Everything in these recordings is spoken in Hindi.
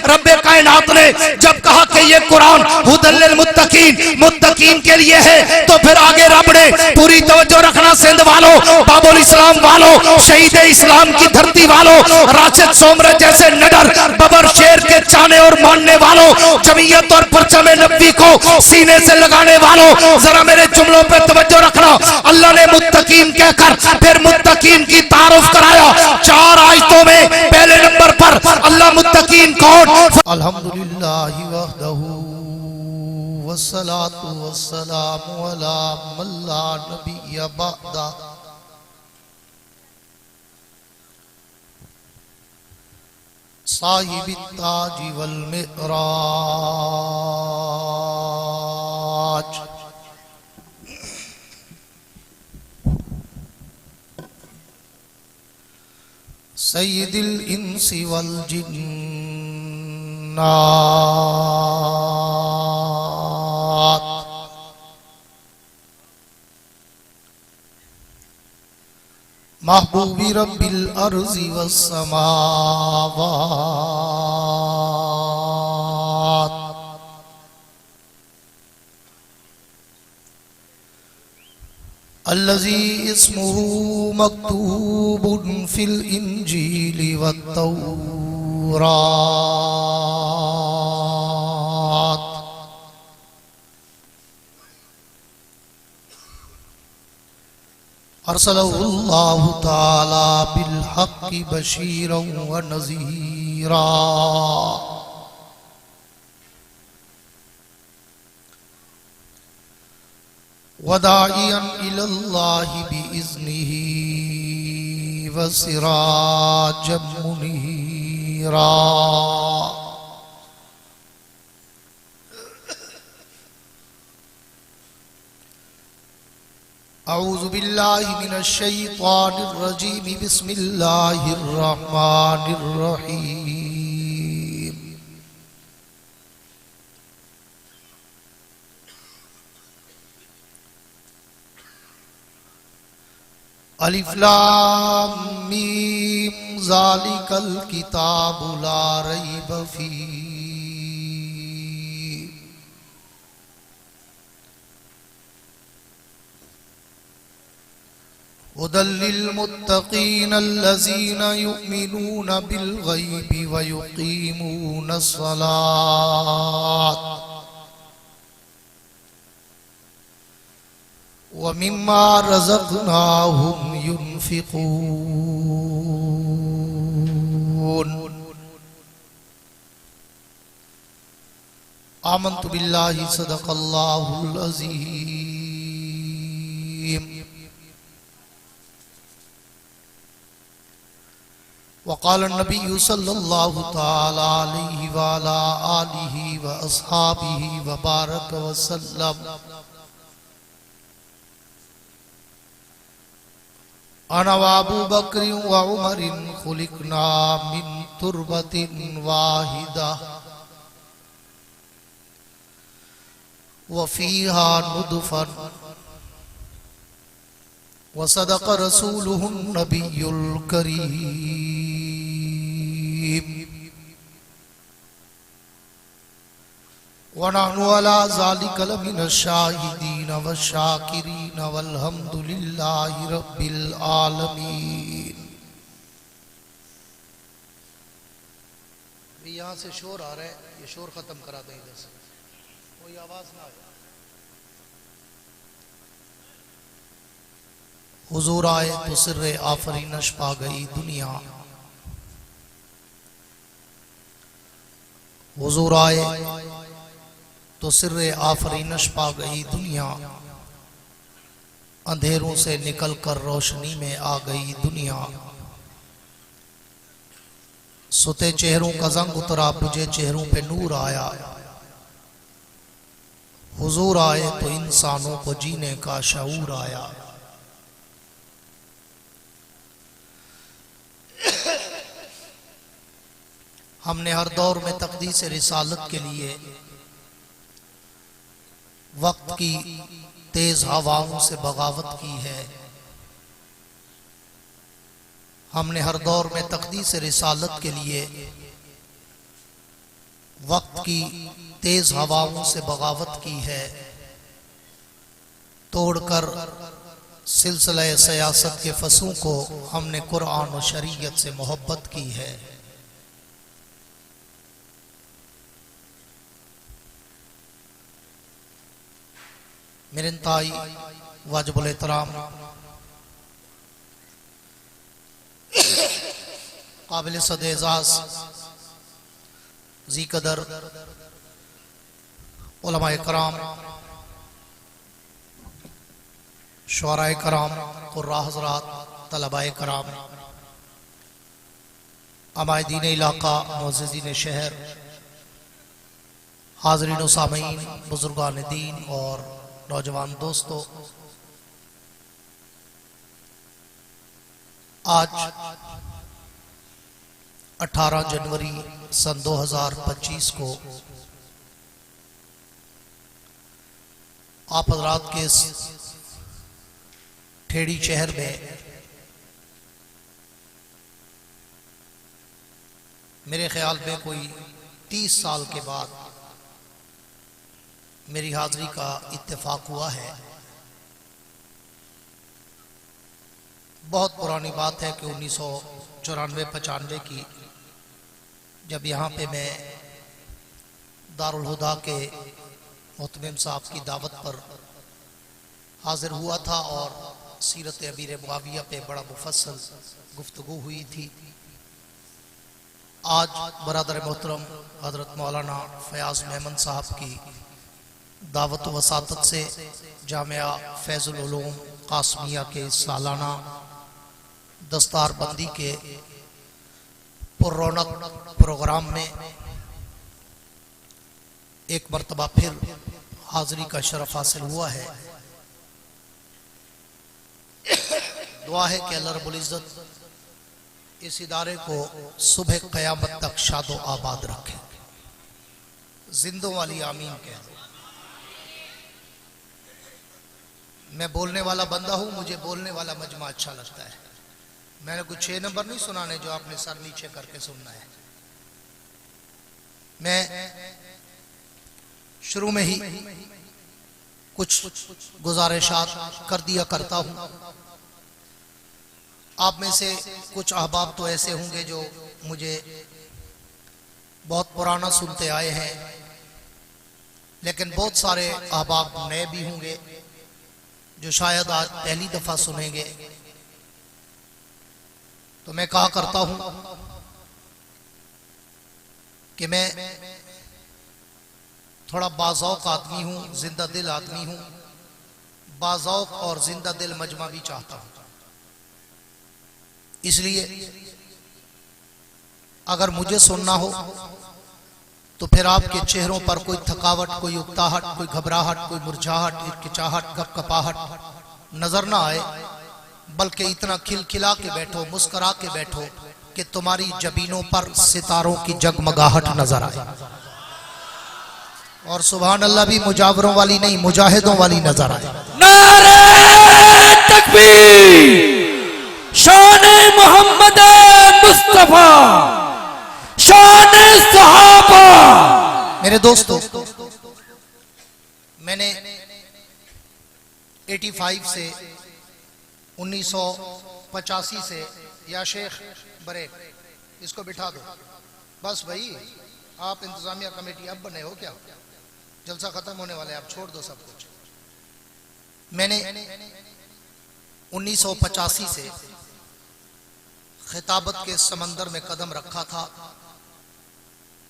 रब्बे कायनात ने जब कहा कि ये कुरान हुदल लिल मुत्तकीन, मुत्तकीन के लिए है, तो फिर आगे रब ने पूरी तवज्जो रखना सिंध वालों, बाबुल इस्लाम वालों, शहीद इस्लाम की धरती वालों, राशिद सोमरे जैसे नडर बबर शेर के चाहने और मानने वालों, जमीयत और परचम नबी को सीने से लगाने वालों, जरा मेरे जुमलों पे तवज्जो रखना। अल्लाह ने मुत्तकीन कहकर फिर मुत्तकीन की तारुफ कराया 4 आयतों में। पहले नंबर पर अल्लाह मुत्तकीन कौन? अल्हम्दुलिल्लाह वहदहू वस्सलातु वस्सलामु अला मन ला नबिय्य बअदा। साहिबित ताज वल मिअराज। सय्यिदिल इंसी वल जिन्नात। महबूबी रब्बिल अर्ज़ि वस समावात। अल्लज़ी इस्मुहु मक्तूबुन फिल इंजीली वत्तौरात। अरसलहुल्लाहु ताला बिल हक़्क़ि बशीरन व नज़ीरा। वदाइयन इलल्लाहि बिइज़्निही व सिराजम मुनीरा। अऊज़ु बिल्लाहि मिनश शैतानिर रजीम। बिस्मिल्लाहिर रहमानिर रहीम। अलिफ लाम मीम ज़ालिकल किताबु ला रैब फीह। हुदल लिल मुत्तकीन अल्लज़ीना युमिनूना बिल गैबि व युकीमूनस सलात व मिम्मा रज़क़नाहुम युनफ़िक़ून। आमन्तु बिल्लाहि सदक़ल्लाहुल अज़ीम। वक़ाल नबी सल्लल्लाहु तआला अलैहि व अला आलिहि व अस्हाबिहि व बारक व सल्लम। अना व अबू बकर व उमर खुलिकना मिन तुरबतिन वाहिदा व फीहा नुदफन व सदक़ रसूलुहुन नबियुल करीम। व नहनु अला ज़ालिका लमिनश शाहिदीन व शाकिरीन वल्हम्दुलिल्लाहि रब्बिल आलमीन। यहाँ से शोर आ रहा है, ये शोर खत्म करा दें इधर से, कोई आवाज ना आए। हुजूर आए तो सिर्रे आफरीनश पा गई दुनिया। हुजूर आए तो सिर्रे आफरीनश पा गई दुनिया। अंधेरों से निकलकर रोशनी में आ गई दुनिया। सुते चेहरों का जंग उतरा, बुझे चेहरों पे नूर आया। हुजूर आए तो इंसानों को जीने का शऊर आया। हमने हर दौर में तक़दीस रिसालत के लिए वक्त की तेज हवाओं से बगावत की है। हमने हर दौर में तक़दीस रिसालत के लिए वक्त की तेज हवाओं से बगावत की है, तोड़कर सिलसिला सियासत के फसों को हमने कुरान और शरीयत से मोहब्बत की है। मेरे इंतहाई वाजिबुल एहतराम काबिल सद एजाज जी कदर उलमाए कराम, शुअराए कराम, कुर्रा हज़रात, तलबाए कराम, अमायदीन इलाका, मुअज़्ज़िज़ीन शहर, हाज़रीन व सामीन, बुजुर्गान दीन और नौजवान दोस्तों, आज 18 जनवरी सन 2025 को आप हज़रात के इस ठेड़ी शहर में मेरे ख्याल में कोई 30 साल के बाद मेरी हाजिरी का इत्तेफाक हुआ है। बहुत पुरानी बात है कि 1994-95 की, जब यहाँ पे मैं दारुल हुदा के मुहतमिम साहब की दावत पर हाजिर हुआ था और सीरत अमीर मुआविया पे बड़ा मुफस्सल गुफ्तगू हुई थी। आज बरादर मोहतरम हजरत मौलाना फयाज मेमन साहब की दावत वसातत से जामिया फैजुल उलूम कासमिया के सालाना दस्तारबंदी के पुररौनक प्रोग्राम में एक मरतबा फिर हाजिरी का शरफ हासिल हुआ है। दुआ है कि अल्लाह रब्बुल इज्जत इस इदारे को सुबह क़यामत तक शादो आबाद रखे। जिंदों वाली आमीन कह दो। मैं बोलने वाला बंदा हूं, मुझे बोलने वाला मजमा अच्छा लगता है। मैंने कुछ 6 नंबर नहीं सुनाने जो आपने सर नीचे करके सुनना है। मैं शुरू में ही कुछ गुजारिशात कर दिया करता हूं। आप में से कुछ अहबाब तो ऐसे होंगे जो मुझे बहुत पुराना सुनते आए हैं, लेकिन बहुत सारे अहबाब नए भी होंगे जो शायद आज पहली दफा सुनेंगे। तो मैं कहा करता हूं कि मैं थोड़ा बाज़ौक़ आदमी हूं, जिंदा दिल आदमी हूं। बाज़ौक़ और जिंदा दिल मजमा भी चाहता हूं। इसलिए अगर मुझे सुनना हो तो फिर आपके चेहरों पर कोई थकावट, कोई उकताहट, कोई घबराहट, कोई मुरझाहट, हिचकिचाहट, कपकपाहट नजर ना आए, बल्कि इतना खिलखिला के बैठो, मुस्कुरा के बैठो कि तुम्हारी जबीनों पर सितारों की जगमगाहट नजर आए। और सुभान अल्लाह भी मुजावरों वाली नहीं, मुजाहिदों वाली नजर आए। नारे तकबीर, शान मोहम्मद मुस्तफा, शान सहाबा। मेरे दोस्तों, मैंने 85 से 1985 से, या शेख बरे इसको बिठा दो बस भाई, आप इंतजामिया कमेटी अब बने हो क्या? जलसा खत्म होने वाले, आप छोड़ दो सब कुछ। मैंने 1985 से खिताबत के समंदर में कदम रखा था।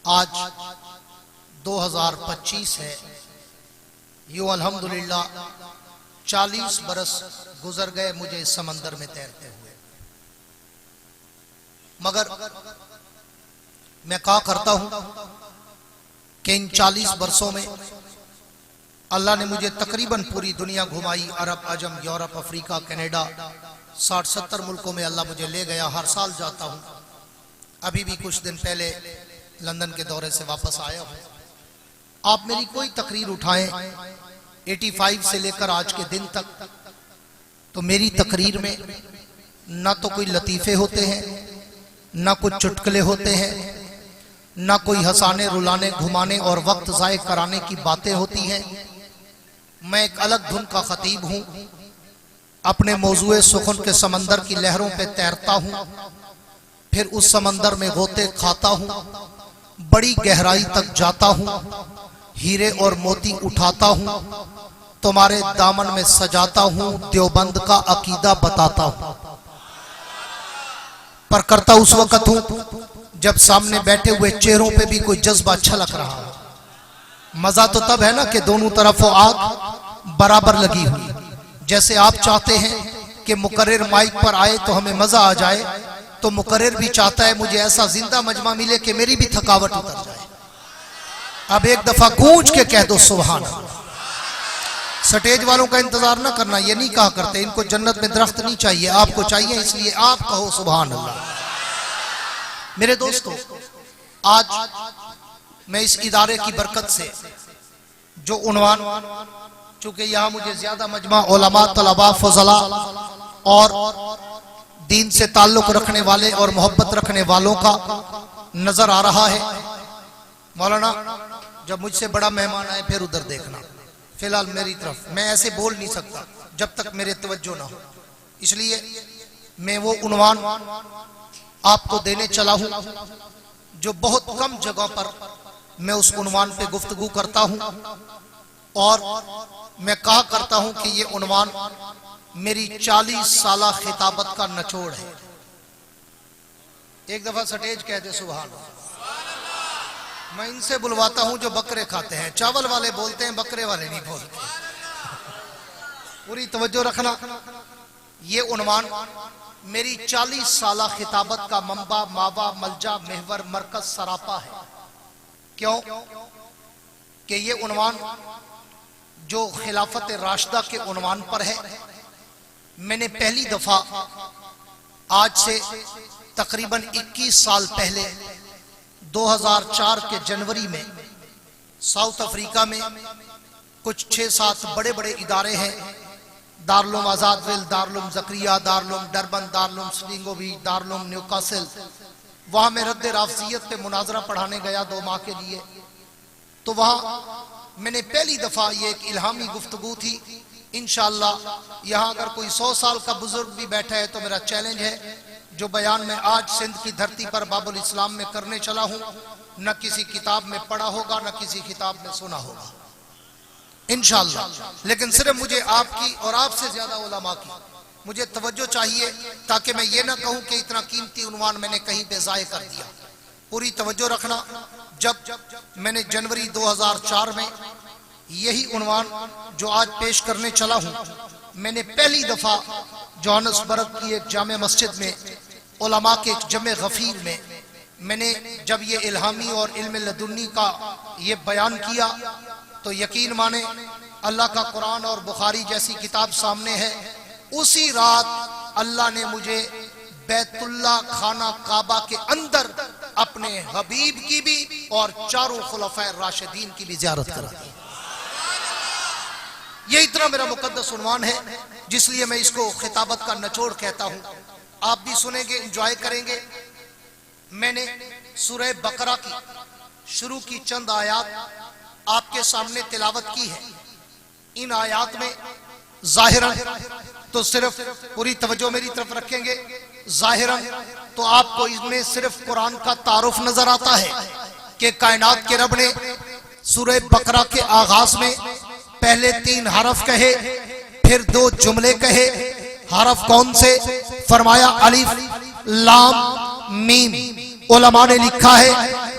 आज 2025 है। यूं अल्हम्दुलिल्लाह 40 बरस गुजर गए मुझे इस समंदर में तैरते हुए। मगर मैं कहा करता हूं कि इन 40 बरसों में अल्लाह ने मुझे तकरीबन पूरी दुनिया घुमाई। अरब, अजम, यूरोप, अफ्रीका, कनाडा, 60-70 मुल्कों में अल्लाह मुझे ले गया। हर साल जाता हूं। अभी भी कुछ दिन पहले लंदन के दौरे से वापस आया हूं। आप मेरी कोई तकरीर उठाएं 85 से लेकर आज के दिन तक, तो मेरी तकरीर में ना तो कोई लतीफे होते हैं, ना कुछ चुटकुले होते हैं, ना कोई हंसाने रुलाने घुमाने और वक्त ज़ाय कराने की बातें होती हैं। मैं एक अलग धुन का खतीब हूँ, अपने मौजूए सुखन के समंदर की लहरों पे तैरता हूँ, फिर उस समंदर में गोते खाता हूँ, बड़ी गहराई तक जाता हूँ, हीरे और मोती उठाता हूँ, तुम्हारे दामन में सजाता हूँ, देवबंद का अकीदा बताता हूँ। पर करता उस वक्त हूँ जब सामने बैठे हुए चेहरों पे भी कोई जज्बा छलक रहा हो। मजा तो तब है ना कि दोनों तरफों आग बराबर लगी हुई। जैसे आप चाहते हैं कि मुकर्रिर माइक पर आए तो हमें मजा आ जाए, तो मुकर्रिर भी चाहता है मुझे ऐसा जिंदा मजमा मिले कि मेरी भी थकावट उतर जाए। अब एक दफा गूंज के कह दो सुभान अल्लाह। स्टेज वालों का इंतजार ना करना, ये नहीं कहा करते इनको जन्नत में दरख्त नहीं चाहिए, आपको चाहिए, इसलिए आप कहो सुभान अल्लाह। मेरे दोस्तों, आज मैं इस इदारे की बरकत से जो उन्वान, चूंकि यहाँ मुझे ज्यादा मजमा उलमा तलबा फजला और दीन से ताल्लुक रखने वाले और मोहब्बत रखने वालों का नजर आ रहा है। मौलाना जब मुझसे बड़ा मेहमान आए फिर उधर देखना, फिलहाल मेरी तरफ मैं ऐसे बोल नहीं सकता जब तक मेरे तवज्जो ना हो, इसलिए मैं वो उन्वान आपको देने चला हूं जो बहुत कम जगह पर मैं उस उन्वान पे गुफ्तगू करता हूं, और मैं कहा करता हूं कि ये उन्वान मेरी 40 साला खिताबत का निचोड़ है। एक दफा स्टेज कह दे सुभान अल्लाह। मैं इनसे बुलवाता हूं जो बकरे खाते हैं, चावल वाले बोलते हैं, बकरे वाले नहीं बोलते। पूरी तवज्जो रखना, ये उन्वान मेरी 40 साला खिताबत का मंबा मावा मलजा महवर मरकज सरापा है। क्यों कि ये उन्वान जो खिलाफत राशिदा के उन्वान पर है, मैंने पहली दफा आज से तकरीबन 21 साल पहले 2004 के जनवरी में साउथ अफ्रीका में कुछ 6-7 बड़े बड़े इदारे हैं, दारुल आजादविल, दारुल जकरिया, दारुल डरबन, दारुल स्लिंगोवी, दारुल न्यूकासल। वहां मैं रद्द राफजियत पे मुनाजरा पढ़ाने गया 2 माह के लिए। तो वहां मैंने पहली दफा ये एक इल्हामी गुफ्तगू थी। इंशाअल्लाह यहाँ अगर कोई 100 साल का बुजुर्ग भी बैठा है तो मेरा चैलेंज है, जो बयान मैं आज सिंध की धरती पर बाबुल इस्लाम में करने चला हूं, न किसी किताब में पढ़ा होगा, न किसी किताब में सुना होगा इंशाअल्लाह। लेकिन सिर्फ मुझे आपकी और आपसे ज्यादा उलमा की मुझे तवज्जो चाहिए, ताकि मैं ये ना कहूं कि इतना कीमती उन्वान मैंने कहीं पे ज़ाय कर दिया। पूरी तवज्जो रखना, जब मैंने जनवरी 2004 में यही उन्वान जो आज पेश करने चला हूं, मैंने पहली दफा जोहान्सबर्ग की एक जामे मस्जिद में उलमा के एक जमे गफीर में मैंने जब ये इल्हामी और इल्म लदुन्नी का ये बयान किया, तो यकीन माने अल्लाह का कुरान और बुखारी जैसी किताब सामने है। उसी रात अल्लाह ने मुझे बैतुल्ला खाना काबा के अंदर अपने हबीब की भी और 4 खुलफाए राशिदीन की भी ज़ियारत करा दी। ये इतना मेरा मुकद्दस उन्वान है, जिसलिए मैं इसको खिताबत का निचोड़ कहता हूं। आप भी सुनेंगे, एंजॉय करेंगे। मैंने सूरह बकरा की शुरू की चंद आयात आपके सामने तिलावत की है। इन आयात में जाहिरन तो सिर्फ, पूरी तवज्जो मेरी तरफ रखेंगे, जाहिरन तो आपको इसमें सिर्फ कुरान का तारुफ नजर आता है कि कायनात के रब ने सूरह बकरा के आगाज में पहले 3 हरफ कहे, फिर 2 जुमले कहे। हरफ कौन से? फरमाया अलिफ लाम मीम। उलमा ने लिखा है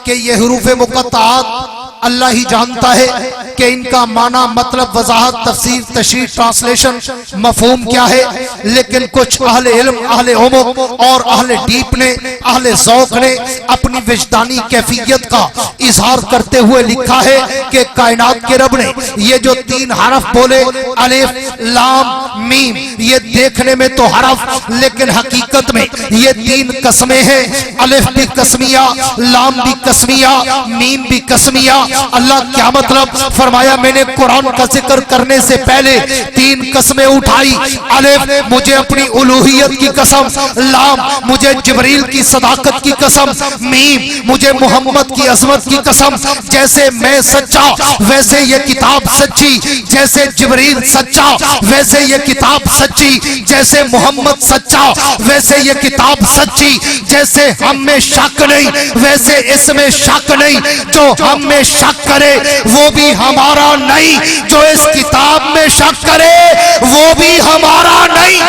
कि ये हुरूफ मुक़त्तआत अल्लाह ही जानता है कि इनका माना, मतलब, वजाहत, तफसीर, तशरीह, ट्रांसलेशन, मफहूम क्या है। लेकिन कुछ अहले इल्म, अहले उमुक और अहले डीप ने, अहले ज़ौक़ ने अपनी विजदानी कैफियत का इजहार करते हुए लिखा है कि कायनात के रब ने ये जो 3 हरफ बोले, अलिफ लाम मीम, ये देखने में तो हरफ, लेकिन हकीकत में ये 3 कस्में हैं। अलिफ भी कसमिया, लाम भी कसमिया, मीम भी कसमिया। अल्लाह क्या मतलब? फरमाया मैंने कुरान का जिक्र करने से पहले 3 कसमें उठाई। अलिफ मुझे अपनी उलूहियत की कसम, लाम मुझे जिब्रील की सदाकत की कसम, मीम मुझे मोहम्मद की अजमत की कसम। जैसे मैं सच्चा वैसे ये किताब सच्ची, जैसे जिब्रील सच्चा वैसे ये किताब सच्ची, जैसे मोहम्मद सच्चा वैसे ये किताब सच्ची। जैसे हम में शक नहीं वैसे इसमें शक नहीं, जो हम में शक करे वो भी हमारा नहीं, जो इस किताब में शक करे वो भी हमारा नहीं।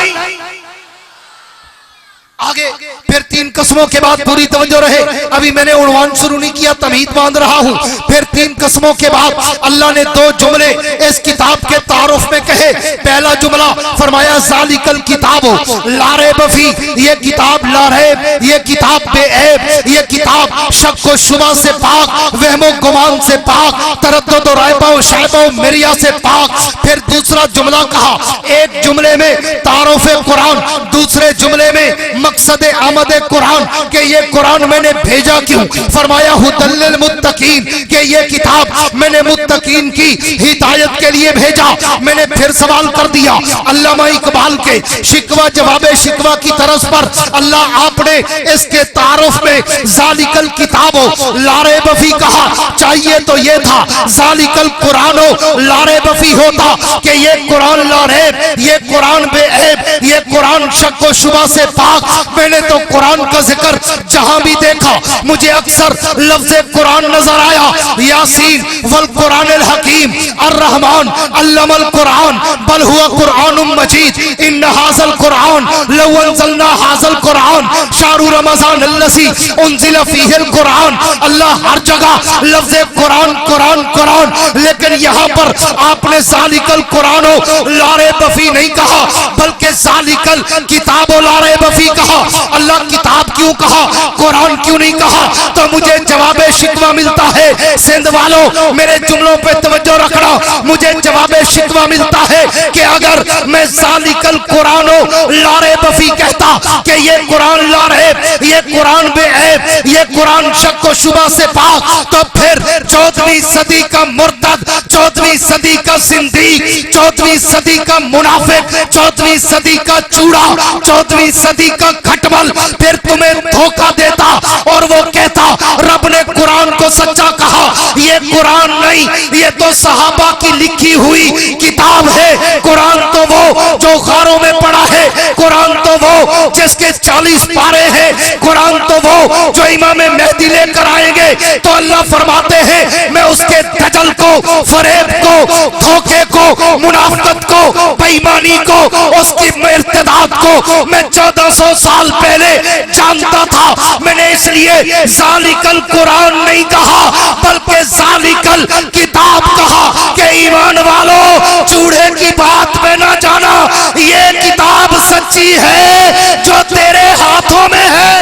आगे फिर 3 कसमों के बाद पूरी तवज्जो रहे, अभी मैंने उन्वान शुरू नहीं किया, तमहीद बांध रहा हूं। फिर 3 कसमों के बाद अल्लाह ने 2 जुमले इस किताब के तारुफ में कहे। पहला जुमला फरमाया ज़ालिकल किताबो ला रैब फी, ये किताब ला रैब, ये किताब बेऐब, ये किताब शक व शुबा से पाक, वहमो गुमान से पाक, तरद्दुद व रैब व शैब व मिरिया से पाक। फिर दूसरा जुमला कहा, एक जुमले में तारुफ कुरान, दूसरे जुमले में मकसद आमद कुरान के ये कुरान मैंने भेजा क्यों? फरमाया हुदल्लिल मुत्तकीन के ये किताब मैंने मुत्तकीन की हिदायत के लिए भेजा। मैंने फिर सवाल कर दिया अल्लामा इकबाल के शिकवा जवाब शिकवा की तरफ पर, अल्लाह आपने इसके तारुफ में ज़ालिकल किताबो ला रैब फी कहा, चाहिए तो ये था ज़ालिकल कुरानो ला रैब फी होता कि ये कुरान ला रैब, ये कुरान बेऐब, ये कुरान शक व शुबा से पाक। मैंने तो कुरान का जिक्र जहां भी देखा मुझे अक्सर लफ्ज़ कुरान नजर आया, यासीन वल कुरानिल हकीम अर्रहमान अल्लमल कुरान बल हुआ कुरानुम मजीद इन्न हाज़ल कुरान लौ अंज़लना हाज़ल कुरान शाहरु रमज़ान अल्लज़ी उन्ज़िला फ़ीहिल कुरान। अल्लाह हर जगह लफ्ज़ कुरान कुरान कुरान, लेकिन यहाँ पर आपने ज़ालिकल कुरानो ला रैब फी नहीं कहा बल्कि ज़ालिकल किताबो ला रैब फी कहा। अल्लाह किताब क्यों कहा, कुरान क्यों नहीं कहा? तो मुझे जवाब शिकवा मिलता है। सिंध वालों मेरे जुमलों पे तवज्जो रखना, मुझे जवाब शिकवा मिलता है कि अगर मैं ज़ालिकल कुरानो ला रैब फी कहता कि ये कुरान ला रैब, ये कुरान बेऐब, ये कुरान शक व शुबा से पाक, तो फिर 14वीं सदी का मुर्तद, 14वीं सदी का जिंदीक, 14वीं सदी का मुनाफिक, 14वीं सदी का चूड़ा, 14वीं सदी का खटमल फिर तुम्हें धोखा देता और वो कहता रब ने कुरान को सच्चा कहा। ये कुरान नहीं, ये तो सहाबा की लिखी हुई किताब है। कुरान तो वो जो गारों में पड़ा है, कुरान तो वो जिसके 40 पारे हैं, कुरान तो वो जो इमाम मेहदी लेकर आएंगे। तो अल्लाह फरमाते हैं मैं उसके दजल को, फरेब को, धोखे को, मुनाफिकत को, बेईमानी को, उसकी इर्तिदाद को मैं 1400 साल पहले जानता था। मैंने इसलिए ज़ालिकल कुरान नहीं कहा बल्कि ज़ालिकल किताब कहा कि ईमान वालों चूड़े की बात में ना जाना, ये किताब सच्ची है जो तेरे हाथों में है।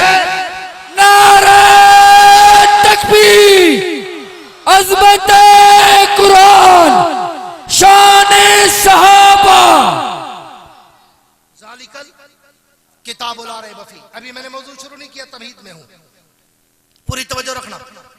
नारे तकबीर, अज़मत कुरान, शान सहाबा। ज़ालिकल किताबुल ला रैब फी। अभी मैंने मौजूद शुरू नहीं किया, तमहीद में हूं, पूरी तवज्जो रखना।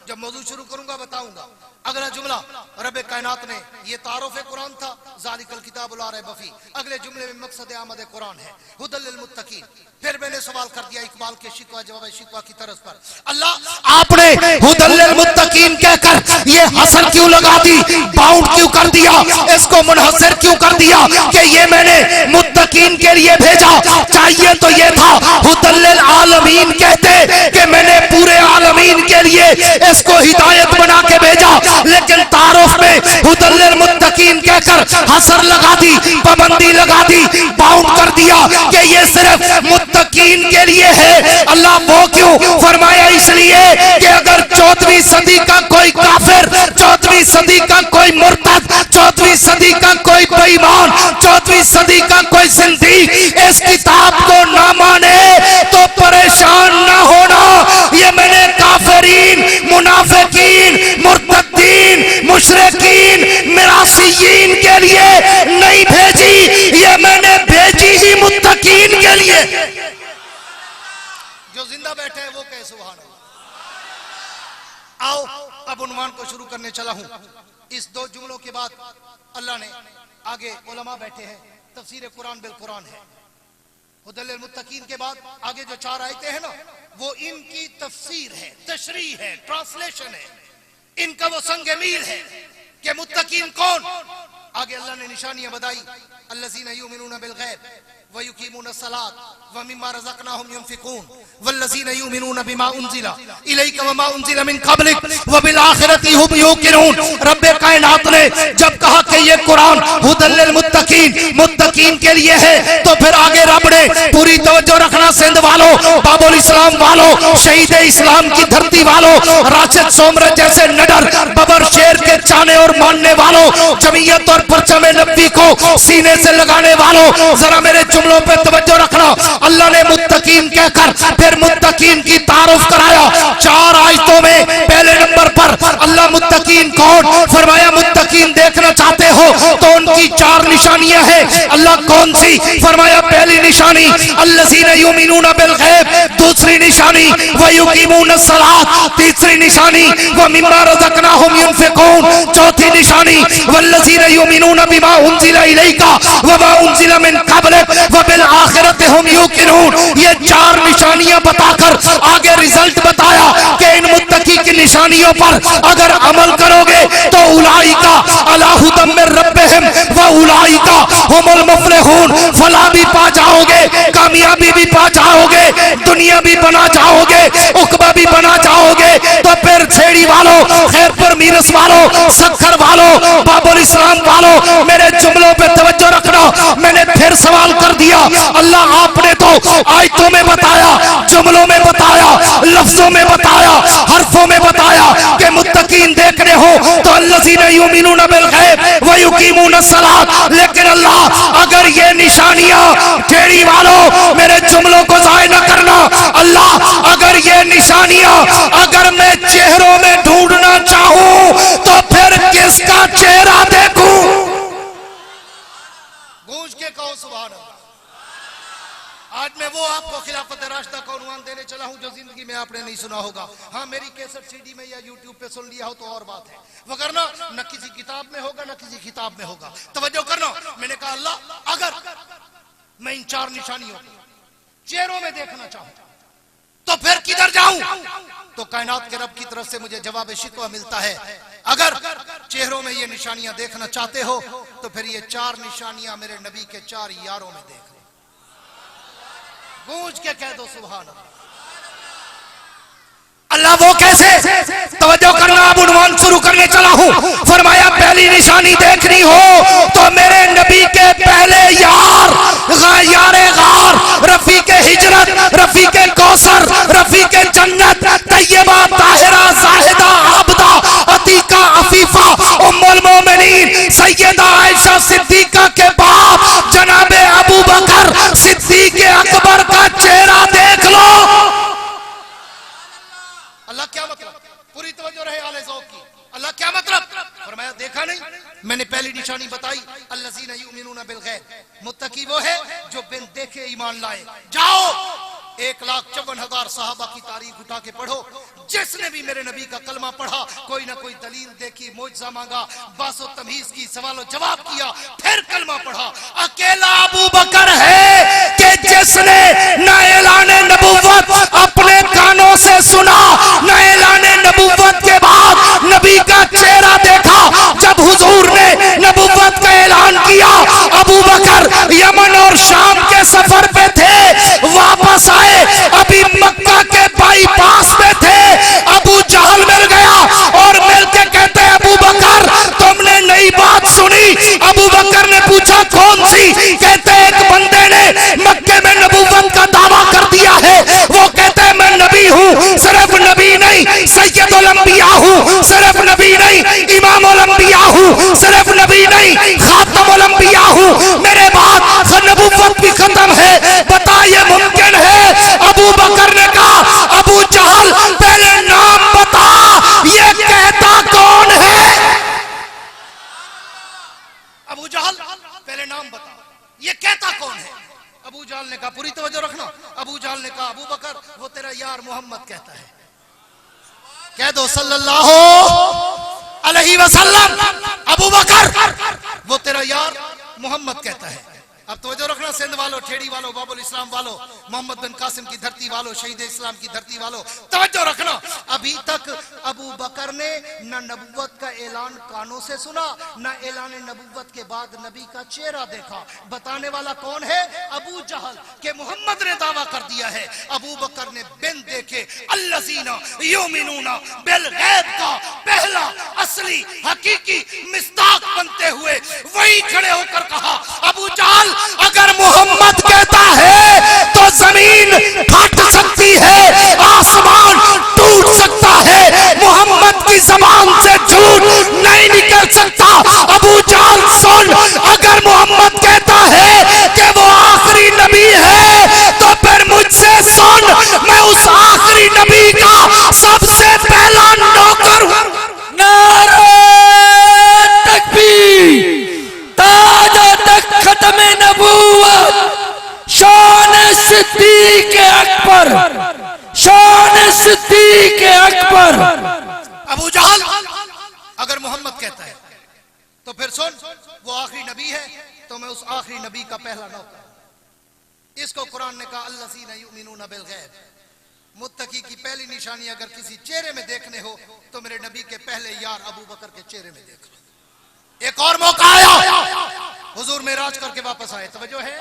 जब मौजूद शुरू करूंगा बताऊंगा। अगला जुमला रब कायनात ने ये तारुफ कुरान था ज़ालिकल किताबुल ला रैब फी, अगले जुमले में मकसद आमद कुरान है हुदल लिल मुत्तकीन। फिर मैंने सवाल कर दिया इकबाल के शिकवा जवाब शिकवा की तरफ पर, अल्लाह आपने हुदल लिल मुत्तकीन कहकर ये हसर क्यों लगा दी, बाउंड क्यों कर दिया, इसको मुनहसर क्यों कर दिया कि ये मैंने मुत्तकीन के लिए भेजा? चाहिए तो ये था हुदल लिल आलमीन कहते कि मैंने पूरे आलमीन के लिए इसको हिदायत बना के भेजा, लेकिन तारुफ में हुदल लिल मुत्तकीन कहकर हसर लगा दी, पाबंदी लगा दी, बाउंड कर दिया कि ये सिर्फ मुत्तकीन के लिए है। अल्लाह वो क्यों? फरमाया इसलिए कि अगर 14वीं सदी का कोई काफिर, 14वीं सदी का कोई मुर्तद, 14वीं सदी का कोई बेईमान, 14वीं सदी का कोई जिंदीक इस किताब को ना माने तो परेशान ना होना। ये मैंने काफिरीन, मुनाफिकीन, मुर्तदीन, मुशरिकीन, मिरासियीन के लिए नहीं भेजी, ये मैंने भेजी ही मुत्तकीन के लिए। जो जिंदा बैठे हैं वो कहे सुभान अल्लाह। आओ अब उन्वान को को शुरू करने चला हूं। इस 2 जुमलों के बाद अल्लाह ने आगे उलमा बैठे हैं, तफसीर कुरान बिल कुरान है। हुदल मुत्तकीन के बाद आगे जो 4 आयतें हैं ना, वो इनकी तफसीर है, तशरीह है, ट्रांसलेशन है, इनका वो संग मील है कि मुत्तकीन कौन। आगे अल्लाह ने निशानियां बताई, अल्लज़ीना युमिनूना बिल गैब व युकीमूना सलात व मिम्मा रज़क़नाहुम युनफिकून वल्लज़ीना युमिनूना बिमा उनज़िला इलैका व मा उनज़िला मिन क़ब्लिक व बिल आखिरति हुम यूक़िनून। रब्बे कायनात ने जब कहा कि ये कुरान हुदल लिल मुत्तकीन, मुत्तकीन के लिए है, तो फिर आगे रब ने पूरी तवज्जो रखना सिंध वालों, बाबुल इस्लाम वालों, शहीद इस्लाम की धरती वालों, राशिद सोमरत जैसे निडर बबर शेर के चाहने और मानने वालों, जमीयत और परचम नबी को सीने से लगाने वालों, जरा मेरे जुमलों पे तवज्जो रखना। अल्लाह ने मुत्तकीन कहकर फिर मुत्तकीन की तारुफ कराया 4 आयतों में। पहले नंबर पर अल्लाह मुत्तकीन कौन फरमाया, मुत्तकीन देखना चाहते हो तो उनकी 4 निशानियां हैं। अल्लाह कौन सी फरमाया, पहली निशानी अल्लज़ीना युमिनूना बिल गैब, दूसरी निशानी व युकीमूना सलात, तीसरी निशानी व मिम्मा रज़क़नाहुम युनफिकून, चौथी निशानी वल्लज़ीना युमिनूना बिमा उनज़िला इलैका व मा उनज़िला मिन क़ब्लिक व बिल आखिरति हुम यूक़िनून। ये 4 निशानियां बताकर आगे रिजल्ट बताया कि इन मुत्तकी की निशानियों पर अगर अमल करोगे तो उलाइका अला हुदम मिर रब्बिहिम व उलाइका हुमुल मुफ़लिहून, फलाह भी पा जाओगे, कामयाबी भी पा जाओगे, दुनिया भी बना जाओगे, उक़बा भी बना जाओगे। तो फिर छेड़ी वालों, खैरपुर मीरस वालों, सक्खर वालों, बाबुल इस्लाम वालों, मेरे जुमलों पे तवज्जो रखना। मैंने फिर सवाल कर दिया, अल्लाह आपने तो आयतों में बताया, जुमलों में बताया, लफ्जों में बताया, हरफों में बताया कि मुत्तकीन देखने हो तो अल्लज़ीना युमिनूना बिल गैब व युकीमूना सलात। लेकिन अल्लाह अगर ये निशानियां, टेढ़ी वालों मेरे जुमलों को ज़ाय न करना, अल्लाह अगर ये निशानियां अगर मैं चेहरों में ढूंढना चाहूं तो फिर किसका चेहरा देखूं? गूंज के कहो सुभान अल्लाह। आज मैं वो आपको खिलाफत राशिदा का उन्वान देने चला हूं जो जिंदगी में आपने नहीं सुना होगा। हाँ, मेरी कैसेट सीडी में या यूट्यूब पे सुन लिया हो तो और बात है, वगरना न किसी किताब में होगा न किसी किताब में होगा। तवज्जो करना, मैंने कहा अल्लाह अगर मैं इन 4 निशानियों को चेहरों में देखना चाहूं तो फिर किधर जाऊं? तो कायनात के रब की तरफ से मुझे जवाब शिकवा मिलता है, अगर चेहरों में ये निशानियां देखना चाहते हो तो फिर ये 4 निशानियां मेरे नबी के 4 यारों में देख लो। गूंज के कह दो सुभान अल्लाह। वो कैसे? तवज्जो करना, अब उन्वान शुरू करने चला हूं। फरमाया पहली निशानी देखनी हो तो मेरे नबी के पहले यार, यारे गार, रफीके हिजरत, रफीके कौसर, रफीके जन्नत, तैयबा, ताहिरा, जाहिदा, आबदा, अतीका, अफीफा, उम्मुल मोमिनीन सैयदा आयशा सिद्दीका के बाप जनाबे अबू बकर सिद्दीक अकबर का चेहरा देख लो। अल्लाह क्या मतलब? पूरी तवज्जो रहे आले ज़ौक़ की। अल्लाह क्या मतलब? फरमाया देखा नहीं, मैंने पहली निशानी बताई अल्लज़ीना युमिनूना बिल गैब, मुत्तकी वो है जो बिन देखे ईमान लाए। जाओ 1,54,000 सहाबा की तारीख उठा के पढ़ो, जिसने भी मेरे नबी का कलमा पढ़ा कोई ना कोई दलील देखी, मौजज़ा मांगा, बासो तमीज की, सवाल जवाब किया, फिर कलमा पढ़ा। अकेला अबू बकर है कि जिसने ना ऐलाने नबुव्वत अपने कानों से सुना, ना ऐलाने नबुव्वत के बाद नबी का चेहरा देखा। जब हुजूर ने नबुव्वत का ऐलान किया, अबू बकर यमन और शाम के सफर पे थे, वापस आए, अभी मक्का के बाईपास में थे, अबू जहल मिल गया और मिल के कहते हैं अबू बकर तुमने नई बात सुनी? अबू बकर ने पूछा कौन सी? कहते एक बंदे ने मक्के में नबुव्वत का दावा कर दिया है, वो कहते हैं मैं नबी हूँ, सिर्फ नबी नहीं सैयदुल अंबिया हूँ, सिर्फ नबी नहीं इमामुल अंबिया हूँ, सिर्फ नबी नहीं खातमुल अंबिया हूँ, मेरे बाद नबुव्वत भी खत्म है। बता ये मुमकिन है? अबू बकर ने कहा अबू जहल पहले नाम बता, ये कहता कौन है? अबू जहल पहले नाम बता, ये कहता कौन है? अबू जहल ने कहा, पूरी तवज्जो रखना, अबू जहल ने कहा अबू बकर वो तेरा यार मोहम्मद कहता है। कह दो सल्लल्लाहु बकर वो तेरा यार मोहम्मद कहता है। अब तो जो रखना, सिंध वालों, ठेड़ी वालों, बाबुल इस्लाम वालों, मोहम्मद बिन कासिम की धरती वालों, शहीद इस्लाम की धरती वालों, तवज्जो रखना। अभी तक अबू बकर ने न नबुव्वत का ऐलान कानों से सुना, न ऐलान नबुव्वत के बाद नबी का चेहरा देखा। बताने वाला कौन है? अबू जहल के मोहम्मद ने दावा कर दिया है। अबू बकर ने बिन देखे अल्लज़ीना युमिनूना बिल गैब का पहला असली हकीकी मिस्ताक बनते हुए वही खड़े होकर कहा, अबू जहल अगर मोहम्मद कहता है तो जमीन फट सकती है, आसमान टूट सकता है, मोहम्मद की जबान से झूठ नहीं निकल सकता। अबू जहल सुन, अगर मोहम्मद कहता है कि वो आखिरी नबी है तो फिर मुझसे सुन, मैं उस आखिरी नबी का सबसे पहला नौकर हूं। नारे तकबीर, ताजा तक खत्म नबूवत, शान सिद्दीक अकबर, शान सिद्दीक अकबर। अबू जहल अगर मोहम्मद कहता है तो फिर सुन, वो आखिरी नबी है तो मैं उस आखिरी नबी का पहला नौकर। इसको कुरान ने कहा अल्लज़ीना युमिनूना बिल गैब। मुत्तकी की पहली निशानी अगर किसी चेहरे में देखने हो तो मेरे नबी के पहले यार अबू बकर के चेहरे में देख लो। एक और मौका आया, हुजूर मेराज करके वापस आए। तवज्जो है,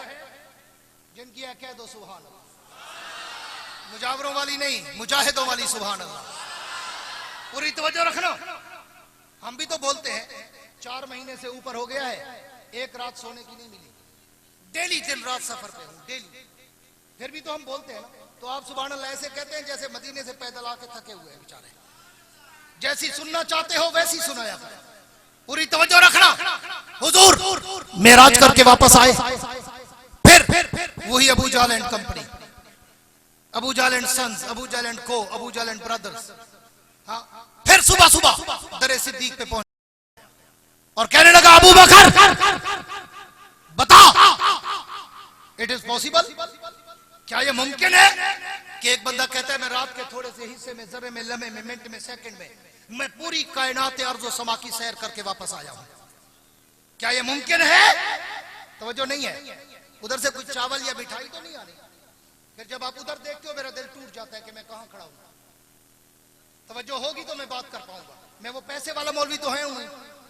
जिनकी है कह दो सुभान अल्लाह। मुजावरों वाली नहीं, मुजाहिदों वाली सुभान अल्लाह। पूरी तवज्जो रखना। हम भी तो बोलते हैं 4 महीने से ऊपर हो गया है, एक रात सोने की नहीं मिली, डेली दिन रात सफर पे हूं, डेली, फिर भी तो हम बोलते हैं ना। तो आप सुभान अल्लाह ऐसे कहते हैं जैसे मदीने से पैदल आके थके हुए हैं बेचारे। जैसी सुनना चाहते हो वैसी सुनाया करें। पूरी तवज्जो रखना। हुजूर मेराज करके वापस आए, फिर वही Abu Jahl and company, Abu Jahl and sons, Abu Jahl and co, Abu Jahl and brothers. हाँ, फिर सुबह सुबह दरे सिद्दीक पे पहुंच और कहने लगा, अबू बकर बता, इट इज पॉसिबल, क्या यह मुमकिन है कि एक बंदा कहता है मैं रात के थोड़े से हिस्से में, जर्रे में, लम्हे में, मिनट में, सेकंड में मैं पूरी कायनात अर्ज़ व समा की सैर करके वापस आया हूं। क्या यह मुमकिन है? तवज्जो नहीं है। उधर से कुछ चावल या मिठाई तो नहीं आ रही। फिर जब आप उधर देखते हो मेरा दिल टूट जाता है कि मैं कहां खड़ा हूं। तवज्जो होगी तो मैं बात कर पाऊंगा। मैं वो पैसे वाला मौलवी तो है हूं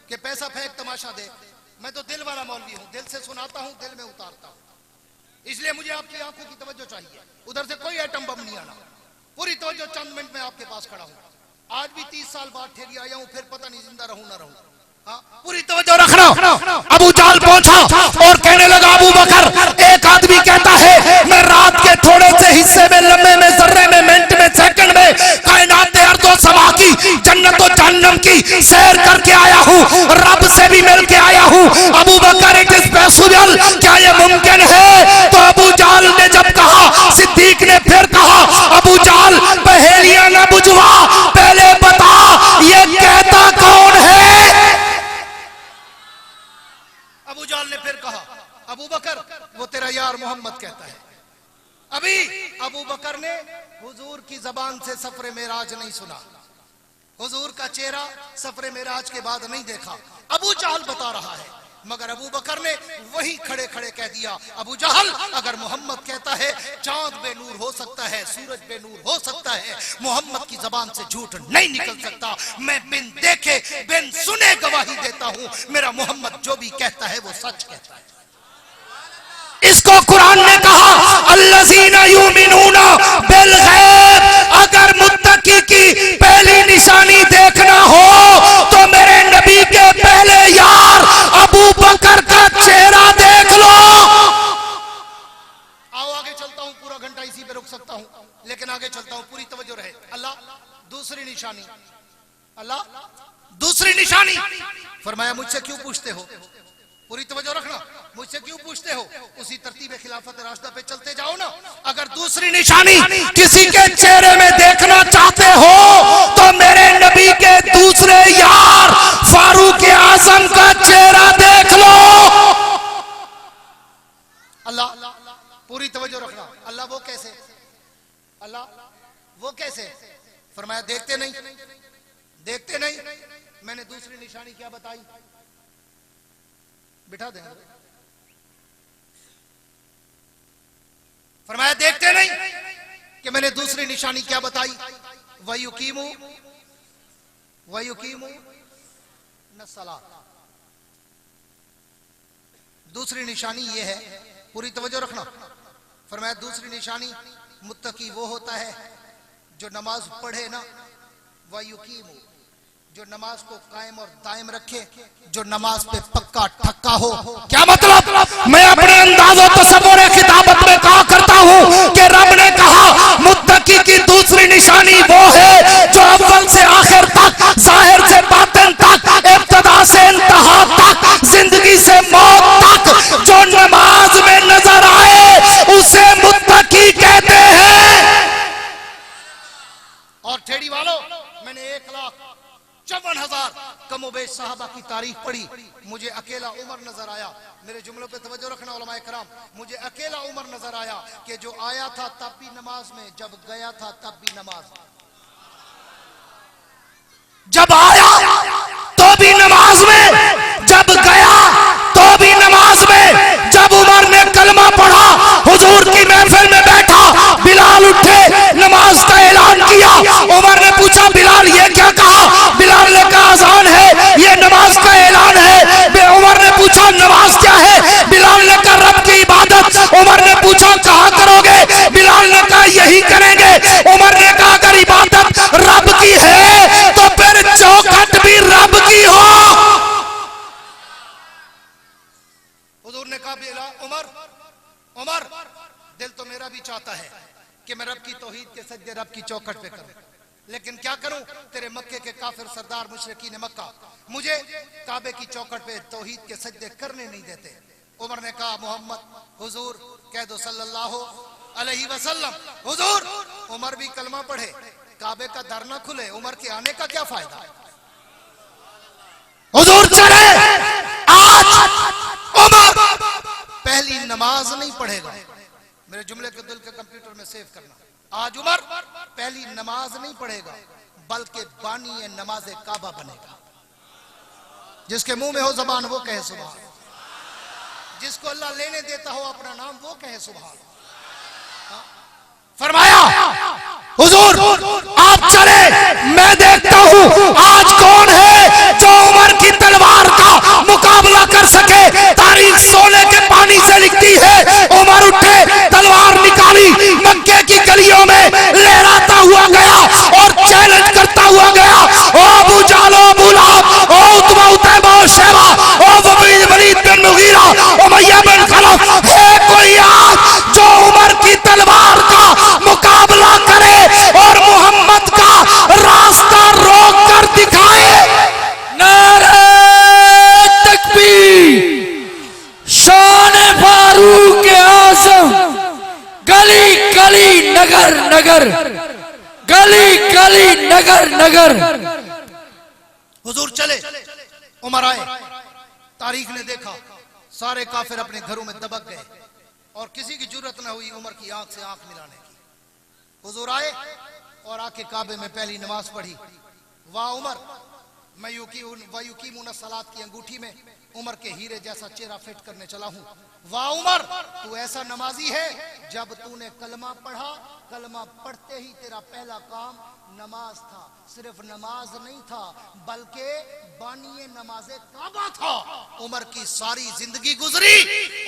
कि पैसा फेंक तमाशा देख। मैं तो दिल वाला मौलवी हूं, दिल से सुनाता हूं, दिल में उतारता हूं। इसलिए मुझे आपकी आंखों की तवज्जो चाहिए। उधर से कोई एटम बम नहीं आना। पूरी तवज्जो, चंद मिनट में आपके पास खड़ा हूं। आज भी 30 साल बाद ठेरी आया हूं, फिर पता नहीं जिंदा रहूं ना रहूं। पूरी तवज्जो रखना। अबू जहल पहुंचा और कहने लगा, अबू बकर, एक आदमी कहता है मैं रात के थोड़े से हिस्से में, लम्हे में, जर्रे में, मिनट में, सेकंड में कायनात अर्ज़ व समा की, जन्नत और जहन्नम की सैर करके आया हूं, रब से भी मिल के आया हूं। अबू बकर, इट इज पॉसिबल, क्या यह मुमकिन है? तो अबू जहल ने जब कहा, सिद्दीक ने फिर कहा, अबू जहल पहेलियां न बुझवा, पहले बता ये कहता कौन है? अबू जहल ने फिर कहा, अबू बकर, वो तेरा यार मोहम्मद कहता है। अभी अबू बकर ने हुजूर की जबान से सफरे मेराज नहीं सुना, हुजूर का चेहरा सफरे मेराज के बाद नहीं देखा। अबू जहल बता रहा है, मगर अबू बकर ने वही खड़े खड़े कह दिया, अबू जहल अगर मोहम्मद कहता है चांद बेनूर हो सकता है, सूरज बेनूर हो सकता है, मोहम्मद की जबान से झूठ नहीं निकल सकता। मैं बिन देखे बिन सुने गवाही देता हूं, मेरा मोहम्मद जो भी कहता है वो सच कहता है। इसको कुरान ने कहा, अल्लज़ीना युमिनूना बिल गैब। अगर मुत्तकी की पहली निशानी देखना हो तो मेरे नबी के पहले यार अबू बकर का चेहरा देख लो। आओ आगे चलता हूं, पूरा घंटा इसी पे रुक सकता हूं, लेकिन आगे चलता हूं, पूरी तवज्जो रहे। अल्लाह दूसरी निशानी, अल्लाह दूसरी निशानी फरमाया, मुझसे क्यों पूछते हो? पूरी तवज्जो रखना, मुझसे क्यों पूछते हो? उसी तरतीब खिलाफत राशिदा पे चलते जाओ ना। अगर दूसरी निशानी किसी के चेहरे में देखना चाहते हो तो मेरे नबी के दूसरे यार फारूक आजम का चेहरा देख लो। अल्लाह, पूरी तवज्जो रखना। अल्लाह वो कैसे? अल्लाह वो कैसे? फरमाया, देखते नहीं, देखते नहीं। मैंने दूसरी निशानी क्या बताई? बिठा देंगे। फरमाया देखते नहीं कि मैंने दूसरी निशानी क्या बताई, वयुकीमु नस्सलात। दूसरी निशानी ये है, पूरी तवज्जो रखना। फरमाया दूसरी निशानी मुत्तकी वो होता है जो नमाज पढ़े ना, वयुकीमु, जो नमाज को कायम और दायम रखे, जो नमाज पे पक्का ठक्का हो। क्या मतलब? मैं अपने अंदाज़ो तसव्वुर खिताबत में कहा करता हूं कि रब ने कहा मुत्तकी की दूसरी निशानी वो है जो अव्वल से आखिर तक, जाहिर से बातिन तक, इब्तिदा से इंतहा तक, जिंदगी से मौत तक जो नमाज में नजर आए उसे मुत्तकी कहते हैं। और ठेड़ी वालों, मैंने 1,54,000 कमोबेश साहबा की तारीख पढ़ी, मुझे अकेला उमर नजर आया। मेरे जुमलों पे तवज्जो रखना उलमाए कराम, मुझे अकेला उमर नजर आया कि जो आया था तब भी नमाज में, जब गया था तब भी नमाज में। जब आया तो भी नमाज में, जब गया तो भी नमाज में। जब उमर ने कलमा पढ़ा, हुजूर की महफिल में बैठा, बिलाल उठे, नमाज का ऐलान किया। उमर ने पूछा बिलाल ये क्या कहा? बिलाल ने कहा अज़ान है, ये नमाज का ऐलान है। उमर ने पूछा नमाज क्या है? बिलाल ने कहा रब की इबादत। उमर ने पूछा कहाँ करोगे? बिलाल ने कहा यही करेंगे। उमर ने कहा अगर इबादत रब की है तो फिर चौखट भी रब की हो। हुजूर ने कहा बिलाल, उमर दिल तो मेरा भी चाहता है कि मैं रब की तौहीद के सजदे रब की चौखट पे करूं, लेकिन क्या करूं, तेरे मक्के के काफिर सरदार मुशरिकीन मक्का मुझे काबे की चौखट पे तौहीद के सजदे करने नहीं देते। उमर ने कहा मोहम्मद हुजूर कह दो सल्लल्लाहु अलैहि वसल्लम। हुजूर, उमर भी कलमा पढ़े, काबे का दर ना खुले, उमर के आने का क्या फायदा? हुजूर चले, आज उमर पहली नमाज नहीं पढ़ेगा। मेरे जुमले को दिल के कंप्यूटर में सेव करना। आज उमर पहली नमाज नहीं पढ़ेगा, बल्कि बानी नमाज काबा बनेगा। जिसके मुंह में हो जबान वो कहे सुभान, जिसको अल्लाह लेने देता हो अपना नाम वो कहे सुभान। फरमाया हुजूर आप चले, मैं देखता हूं आज कौन है जो उमर की तलवार का मुकाबला कर सके। तारीख सोने के पानी से लिखती है। उमर उठे, तलवार निकाली, मक्के की गलियों में लहराता हुआ गया और चैलेंज करता हुआ गया। ओ अबू जाल, ओ अबू लहब, ओ उतबा, उतैबा, ओ शैबा, ओ वलीद बिन मुगीरा, उमय्या बिन खलफ, है कोई आज जो उमर की तलवार का मुकाबला करे और मोहम्मद का रास्ता रोक कर दिखाए? नारे तकबीर, शान फारूक आज़म, गली गली नगर नगर, गली गली नगर नगर। हुजूर चले, उमर आए, तारीख ने देखा सारे काफिर अपने घरों में दबक गए और किसी की जरूरत न हुई उमर की आंख से आंख मिलाने की। हुजूर आए और आके काबे में पहली नमाज पढ़ी। वाह उमर, मैं वयुकीमुन सलात की अंगूठी में उमर के हीरे जैसा चेहरा फिट करने चला हूं। वाह उमर, तू ऐसा नमाजी है, जब तूने कलमा पढ़ा, कलमा पढ़ते ही तेरा पहला काम नमाज था। सिर्फ नमाज नहीं था, बल्कि बानिए नमाज़े काबा था। उमर की सारी जिंदगी गुजरी,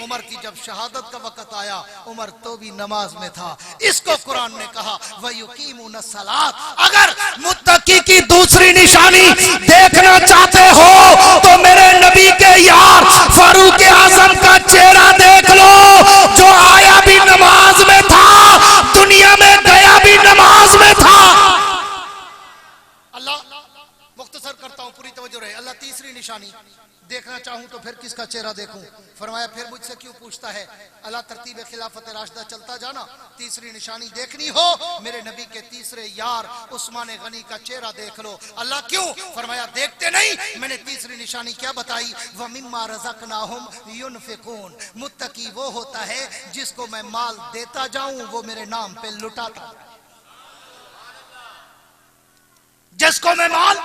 उमर की जब शहादत का वक्त आया उमर तो भी नमाज में था। इसको कुरान ने कहा वयुकीमुन सलात। अगर मुत्तकी की दूसरी निशानी देखना चाहते हो तो मेरे नबी के यार फारूक आजम का चेहरा देख लो, जो आया भी नमाज में था, दुनिया में गया भी नमाज में था। अल्लाह, मुख्तसर करता हूं, पूरी तवज्जो रहे। अल्लाह तीसरी निशानी देखना चाहूं तो फिर किसका चेहरा देखूं? फरमाया फिर मुझसे क्यों पूछता है? अल्लाह तरतीब खिलाफत राशिदा चलता जाना। तीसरी निशानी देखनी हो, मेरे नबी के तीसरे यार उस्मान गनी का चेहरा देख लो। अल्लाह क्यों? फरमाया देखते नहीं, मैंने तीसरी निशानी क्या बताई? व मिम्मा रज़क़नाहुम युनफ़िक़ून। मुत्तकी वो होता है जिसको मैं माल देता जाऊं वो मेरे नाम पे लुटाता, जिसको मैं माल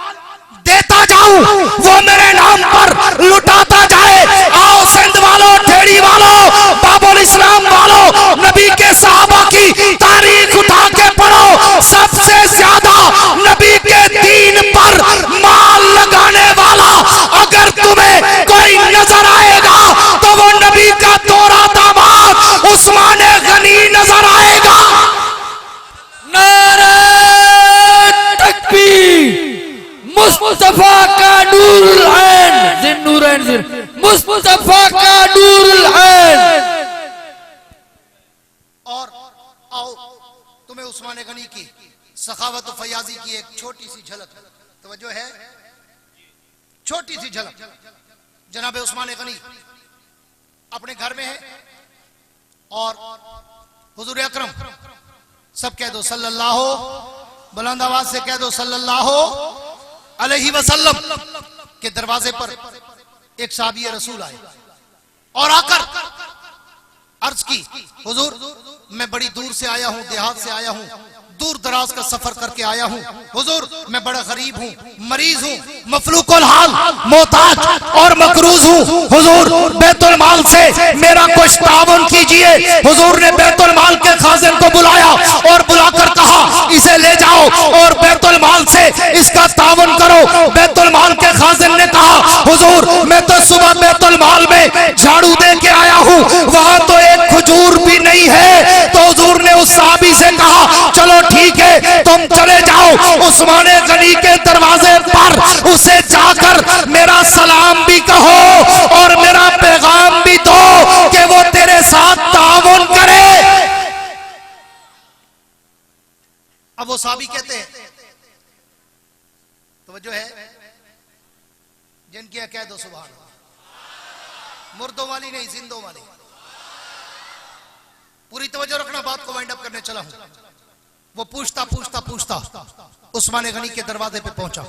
देता जाऊं वो मेरे नाम पर लुटाता जाए। आओ नूरुल ऐन, जिन्नूरैन मुस्तफा का नूरुल ऐन। और आओ तुम्हें उस्मान गनी की सखावत और फयाजी की एक छोटी सी झलक, तवज्जो है, छोटी सी झलक। जनाब उस्मान गनी अपने घर में है और हुजूर अकरम, सब कह दो सल्लल्लाहु, बुलंद आवाज से कह दो सल्लल्लाहु अलैहि वसल्लम के दरवाजे पर एक साहबी रसूल आए और आकर अर्ज की, हुजूर मैं बड़ी दूर से आया हूं, देहात से आया हूं, दूर दराज का सफर करके आया हूं, हुजूर मैं बड़ा गरीब हूं, मरीज हूं, मफलूकुल हाल, मोहताज और मकरूज हूं, हुजूर बैतुल माल से मेरा कुछ तावन कीजिए। हुजूर ने बैतुल माल के खाजिन को बुलाया और बुलाकर कहा इसे ले जाओ और बैतुल माल से इसका तावन करो। बैतुल माल के खाजिन ने कहा हुजूर मैं तो सुबह बैतुल माल में झाड़ू दे के आया हूं, वहां तो एक खजूर भी नहीं है। तो हुजूर ने उस साहबी से कहा चलो ठीक है तुम चले जाओ उस्मान गनी के दरवाजे पर, उसे जाकर मेरा सलाम भी कहो और मेरा पैगाम भी दो कि वो तेरे साथ ताउन करे। अब वो साहबी कहते हैं, तो जो है जिनकी कह दो सुभान अल्लाह, मुर्दों वाली नहीं जिंदों वाली। पूरी तवज्जो रखना, बात को वाइंड अप करने चला हूं। वो पूछता पूछता पूछता उस्मान गनी के दरवाजे पे पहुंचा।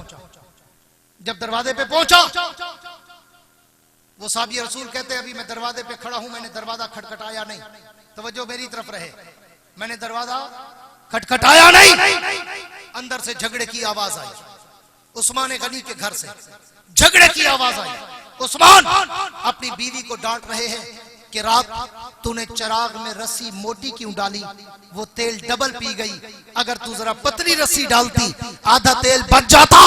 जब दरवाजे पे पहुंचा वो साहबी रसूल कहते अभी मैं दरवाजे पे खड़ा हूं, मैंने दरवाजा खटखटाया नहीं, तवज्जो मेरी तरफ रहे, मैंने दरवाजा खटखटाया नहीं। अंदर से झगड़े की आवाज आई, उस्मान गनी के घर से झगड़े की आवाज आई। उस्मान अपनी बीवी को डांट रहे हैं कि रात तूने चिराग में रस्सी मोटी क्यों डाली, वो तेल डबल पी गई, अगर तू जरा पतली रस्सी डालती आधा तेल बच जाता,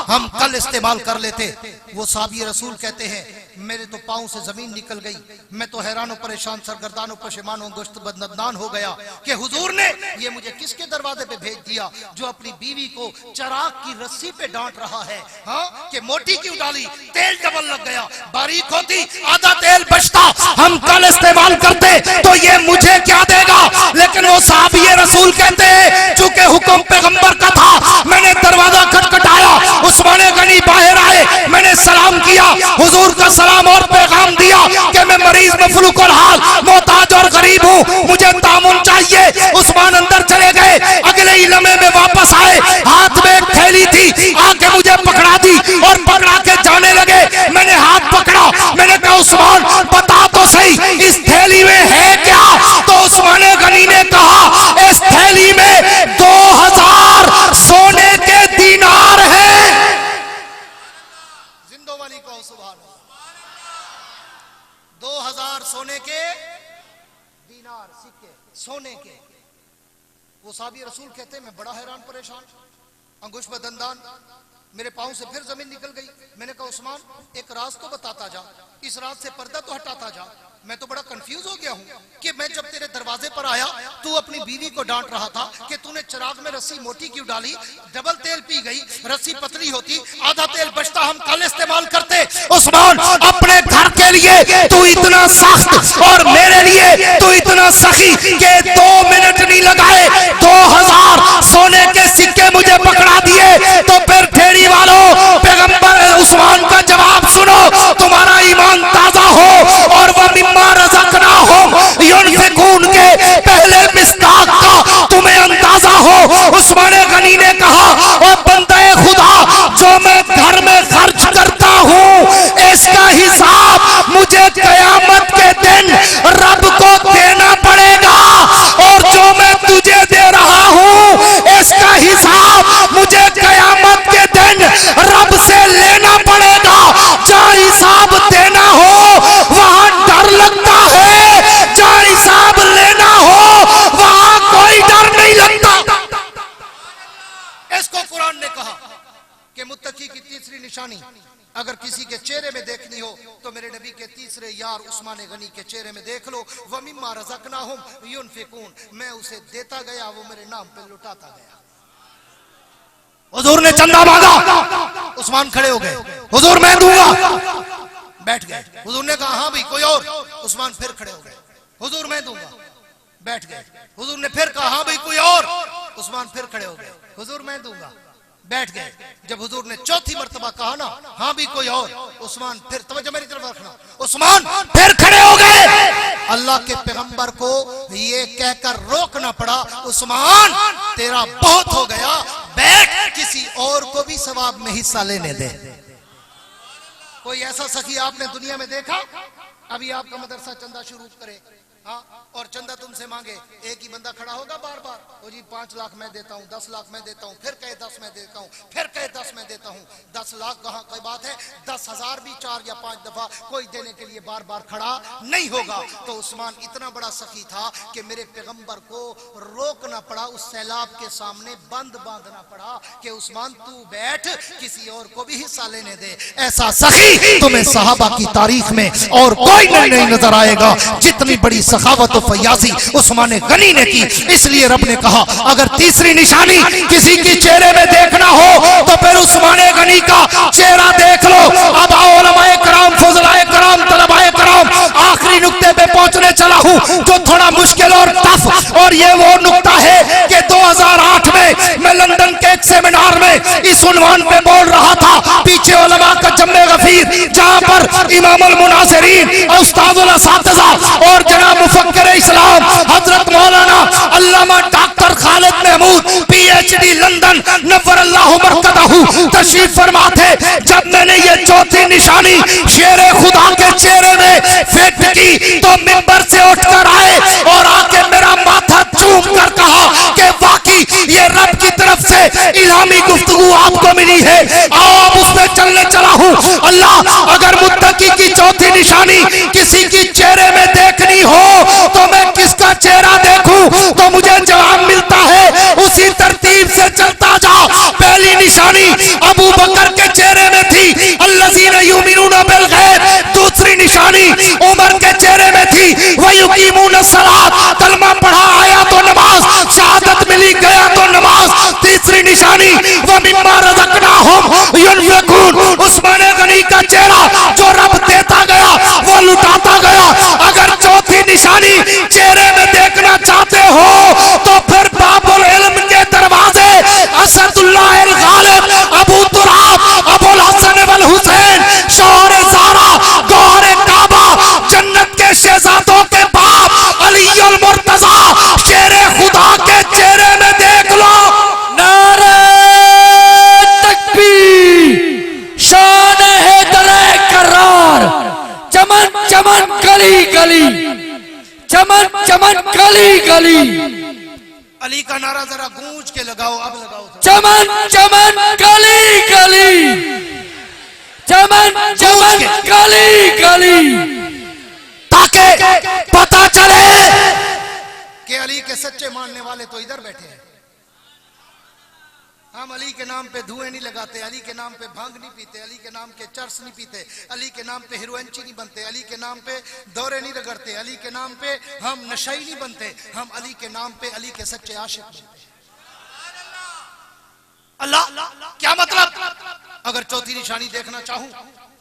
हम कल इस्तेमाल कर लेते। वो साहबी रसूल कहते हैं मेरे तो पांव से जमीन निकल गई, मैं तो हैरान और परेशान, सरगर्दान और पशेमान और गोश्त बदनदान हो गया कि हुजूर ने ये मुझे किसके दरवाजे पे भेज दिया जो अपनी बीवी को चिराग की रस्सी पे डांट रहा है। हाँ कि मोटी क्यों डाली, तेल डबल लग गया, बारीक होती आधा तेल बचता, हम कल इस्तेमाल करते, तो ये मुझे क्या देगा। लेकिन वो साहबी रसूल कहते हैं चूंकि हुक्म पैगंबर का था, मैंने दरवाजा खटखटाया, उस्मान गनी बाहर आए, मैंने सलाम किया, हुजूर का सलाम और पैगाम दिया कि मैं मरीज मफलूकुल हाल, मोहताज और गरीब हूं, मुझे तामुन चाहिए। उस्मान अंदर चले गए, अगले ही लम्हे में वापस आए, हाथ में एक थैली थी, आके मुझे पकड़ा दी और पकड़ा के जाने लगे। मैंने हाथ पकड़ा, मैंने कहा उस्मान बता तो सही इस थैली में है क्या। तो उस्मान गनी ने कहा इस थैली में 2000 सोने के दीनार हैं। जिंदों वाली को सुभान अल्लाह, 2000 सोने के दीनार, सिक्के सोने के। वो साहबी रसूल कहते हैं मैं बड़ा हैरान परेशान, अंगुश बदंदान, मेरे पांव से फिर जमीन निकल गई। मैंने कहा उस्मान एक राज तो बताता जा, इस राज से पर्दा तो हटाता जा, मैं तो बड़ा कंफ्यूज हो गया हूं कि मैं जब तेरे दरवाजे पर आया तू अपनी बीवी को डांट रहा था कि तूने चिराग में रस्सी मोटी क्यों डाली, डबल तेल पी गई, रस्सी पतली होती आधा तेल बचता, हम कल इस्तेमाल करते। उस्मान अपने घर के लिए तू इतना सख्त और मेरे लिए तू इतना सखी कि 2 मिनट नहीं लगाए 2000 सोने के सिक्के मुझे पकड़ा दिए। तो फिर फेरी वालों पैगंबर उस्मान का जवाब सुनो, तुम्हारा ईमान ताजा हो और वह मिम्मा रज़क़नाहुम युनफ़िक़ून के पहले मिस्दाक का तुम्हें अंदाजा हो। उस्मान गनी ने कहा ओ बंदे खुदा, जो मैं घर में खर्च करता हूँ इसका हिसाब मुझे क़यामत के दिन रब को देना पड़ेगा, और जो मैं तुझे दे रहा हूँ इसका हिसाब मुझे क़यामत के दिन रब से लेना पड़ेगा। जहाँ हिसाब देना हो वहाँ डर लगता है, जहाँ हिसाब लेना हो वहाँ कोई डर नहीं लगता। इसको कुरान ने कहा कि मुत्तकी की तीसरी निशानी अगर किसी के चेहरे में देखनी हो तो मेरे नबी के तीसरे यार उस्मान गनी के चेहरे में देख लो। व मिम्मा रज़क़नाहुम युनफ़िक़ून, मैं उसे देता गया, वो मेरे नाम पे लुटाता गया। हुजूर ने चंदा मांगा, उस्मान खड़े हो गए, हुजूर मैं दूंगा। बैठ गए। हुजूर ने कहा हाँ भाई कोई और। उस्मान फिर खड़े हो गए, हुजूर मैं दूंगा। बैठ गए। हुजूर ने फिर कहा हाँ भाई कोई और। उस्मान फिर खड़े हो गए, हुजूर मैं दूंगा। बैठ गए। जब हुजूर ने चौथी मर्तबा कहा ना हाँ भी कोई और, उस्मान फिर, तवज्जो मेरी तरफ रखना, उस्मान फिर खड़े हो गए। अल्लाह के पैगंबर को ये कहकर रोकना पड़ा, उस्मान तेरा बहुत हो गया, बैठ, किसी और को भी सवाब में हिस्सा लेने दे। कोई ऐसा सखी आपने दुनिया में देखा? अभी आपका मदरसा चंदा शुरू करे, हाँ, और चंदा तुमसे मांगे, एक ही बंदा खड़ा होगा बार बार, ओ जी 5 लाख मैं देता हूँ, 10 लाख मैं देता हूँ, फिर कहे 10 मैं देता हूँ, फिर कहे 10 मैं देता हूँ। 10 लाख कहाँ कोई बात है, 10,000 भी 4 या 5 दफा कोई देने के लिए बार बार खड़ा नहीं होगा। तो उस्मान इतना बड़ा सखी था कि मेरे पैगंबर को रोकना पड़ा, उस सैलाब के सामने बंद बांधना पड़ा कि उस्मान तू बैठ, किसी और को भी हिस्सा लेने दे। ऐसा सखी तुम्हें सहाबा की तारीख में और कोई नहीं नजर आएगा जितनी बड़ी सखावत और फयाजी उस्मान गनी ने की। इसलिए रब ने कहा अगर तीसरी निशानी किसी की चेहरे में देखना हो तो फिर उस्मान गनी का चेहरा देख लो। अब आओ उलमाए कराम, फजलाए कराम, तलबाए कराम, आखिरी नुक्ते पे पहुंचने चला हूं जो थोड़ा मुश्किल और टफ, और ये वो नुक्ता है कि 2008 में मैं लंदन के एक सेमिनार में इस उन्वान पे बोल रहा था, पीछे उलमा का जम्मे गफीर, जहां पर इमामुल मुनासिरीन, उस्तादुल असातिज़ा और जनाब मुफक्किर इस्लाम हजरत मौलाना अल्लामा doctor Khalid Mahmood PhD London नव्वरल्लाहु मरकदहू तशरीफ फरमा थे। जब मैंने ये चौथी निशानी शेरे खुदा के चेहरे में फिट की तो मिंबर से उठकर आए और आके मेरा माथा चूम कर कहा कि वाकई ये रब की तरफ से इल्हामी गुफ्तगू आपको मिली है, आओ आप उस पे चलने चला हूं। अल्लाह अगर मुत्तकी की चौथी निशानी किसी की चेहरे में देखनी हो तो मैं किसका चेहरा देखूं? तो मुझे जवाब मिलता है उसी तरतीब से चलता जाओ। पहली निशानी अबू बकर के चेहरे में थी, अल्लज़ीना युमिनूना बिल गैब। दूसरी निशानी उमर के चेहरे में थी, वयुकीमूना सलात, कलमा पढ़ा आया तो नमाज, शहादत मिली गया तो नमाज। तीसरी निशानी व मिम्मा रज़क़नाहुम युनफ़िक़ून। उस्मान गनी का चेहरा जो रब देता गया वो लुटाता गया। अगर चौथी निशानी चेहरे में देखना चाहते हो तो फिर बाबुल इल्म के दरवाजे असदुल्लाह अल गालिब, अबू तुराब, अबुल हसन वल हुसैन, शौहरे ज़ारा, गौहरे काबा, जन्नत के शहजादों के बाप अली अल मुर्तज़ा, शेरे खुदा के चेहरे में देख लो। नारे तकबीर, शान हैदर करार, चमन चमन गली गली, चमन चमन गली गली। अली का नारा जरा गूंज के लगाओ, अब लगाओ। चमन चमन गली गली, चमन चमन गली गली, ताकि पता चले कि अली के सच्चे मानने वाले तो इधर बैठे हैं। हम अली के नाम पे धुएं नहीं लगाते, अली के नाम पे भांग नहीं पीते, अली के नाम के चर्च नहीं पीते, अली के नाम पे हीरोइनची नहीं बनते, अली के नाम पे दौरे नहीं रगड़ते, अली के नाम पे हम नशाई नहीं बनते। हम अली के नाम पे अली के सच्चे आशिक बनते। अल्लाह क्या मतलब? अगर चौथी निशानी देखना चाहूं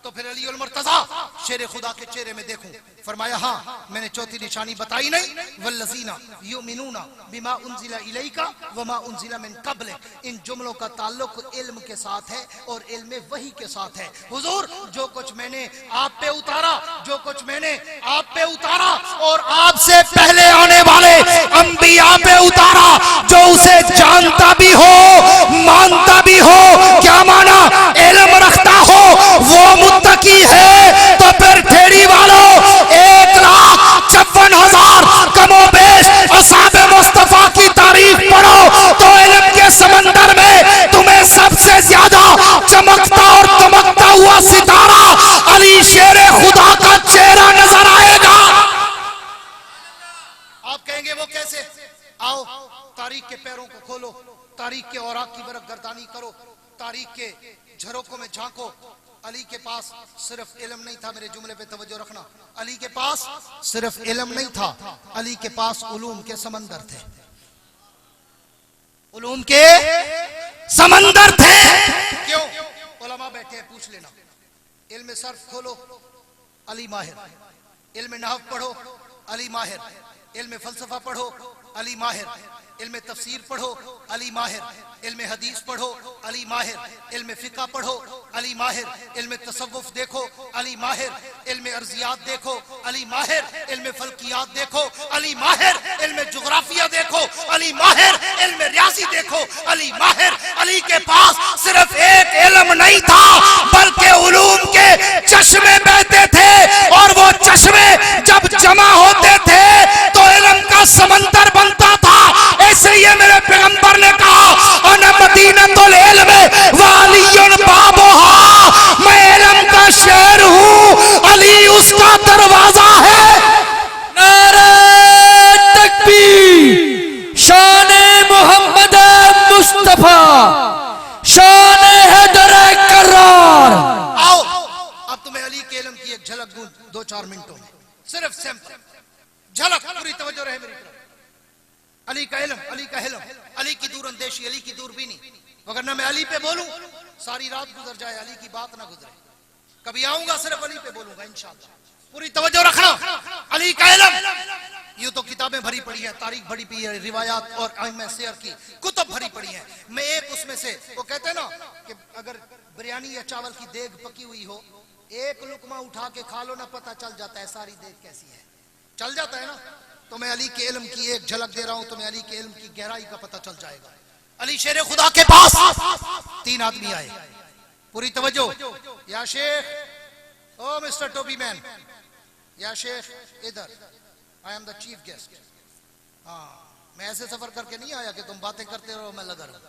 तो फिर अली उल मुर्तज़ा शेर खुदा के चेहरे में देखूं। फरमाया हाँ मैंने चौथी निशानी बताई नहीं, वल्लज़ीना युमिनूना बिमा उनज़िला इलैका वमा उनज़िला मिन क़ब्लिक। इन जुमलों का ताल्लुक इल्म के साथ है और इल्म वही के साथ है। हुजूर जो कुछ मैंने आप पे उतारा, जो कुछ मैंने आप पे उतारा और आपसे पहले आने वाले अंबिया पे उतारा, जो उसे जानता भी हो मानता भी हो, क्या माना, इल्म रखता हो, वो मुत्तकी है। तो फिर ठेड़ी वालों 1,56,000 कमोबेश असहाबे मुस्तफा की तारीफ पढ़ो तो इल्म के समंदर में तुम्हें सबसे ज्यादा चमकता और चमकता हुआ सितारा अली शेरे खुदा का चेहरा नजर आएगा। आप कहेंगे वो कैसे? आओ तारीख के पैरों को खोलो, तारीख के औराक की बरक गर्दानी करो, तारीख के झरोकों में झांको। अली के पास सिर्फ इल्म नहीं था, मेरे जुमले पे तवज्जो रखना, अली के पास सिर्फ इल्म नहीं था, अली के पास उलूम के समंदर थे, उलूम के समंदर थे। क्यों? उलमा उलमा बैठे हैं, पूछ लेना। इल्म सर्फ खोलो, अली माहिर। इल्म नहव पढ़ो, अली माहिर। इल्म फलसफा पढ़ो, अली माहिर। इल्म तफसीर पढ़ो, अली माहिर। इल्म हदीस पढ़ो, अली माहिर। इल्म फिक़ह पढ़ो, अली माहिर। इल्म तसव्वुफ देखो, अली माहिर। इल्म अर्जियात देखो, अली माहिर। इल्म फल्कियात देखो, अली माहिर। इल्म जुग्राफिया देखो, अली माहिर। इल्म रियासी देखो, अली माहिर। अली के पास सिर्फ एक इल्म नहीं था, बल्कि उलूम के चश्मे बहते थे, और वो चश्मे जब जमा होते थे तो इल्म का समंदर बनता था। इसलिए मेरे पैगंबर ने कहा, अना मदीनतुल इल्म व अलीयुन बाबुहा, मैं इल्म का शहर हूँ, अली उसका दरवाजा है। नारे तकबीर, शान मोहम्मद मुस्तफा, शान हैदर करार। आओ अब तुम्हें अली के इल्म की एक झलक दूं 2-4 मिनटों में, सिर्फ सैंपल झलक। पूरी तवज्जो रहे मेरी तरफ। अली का इल्म, अली का हिल्म, अली की दूरअंदेशी, अली की दूरबीनी। वरना मैं अली पे बोलूं सारी रात गुजर जाए, अली की बात ना गुजरे। कभी आऊंगा सिर्फ अली पे बोलूंगा इंशाअल्लाह। पूरी तवज्जो रखना। अली का इल्म, यूं तो किताबें भरी पड़ी हैं, तारीख भरी पड़ी है, रिवायात और अइम्मा सियर की कुतुब भरी पड़ी हैं। मैं एक उसमें से, वो कहते हैं ना कि अगर बिरयानी या चावल की देग पकी हुई हो, एक लुकमा उठा के खा लो ना, पता चल जाता है सारी देग कैसी है, चल जाता है ना। तो मैं अली के इल्म की एक झलक दे रहा हूं, तुम्हें अली के इल्म की गहराई का पता चल जाएगा। अली शेर खुदा के पास 3 आदमी आए। पूरी तवज्जो। या शेख, ओ मिस्टर टोबी मैन, या शेख इधर, I am the chief guest. हाँ, मैं ऐसे सफर करके नहीं आया कि तुम बातें करते रहो मैं लगा रहा,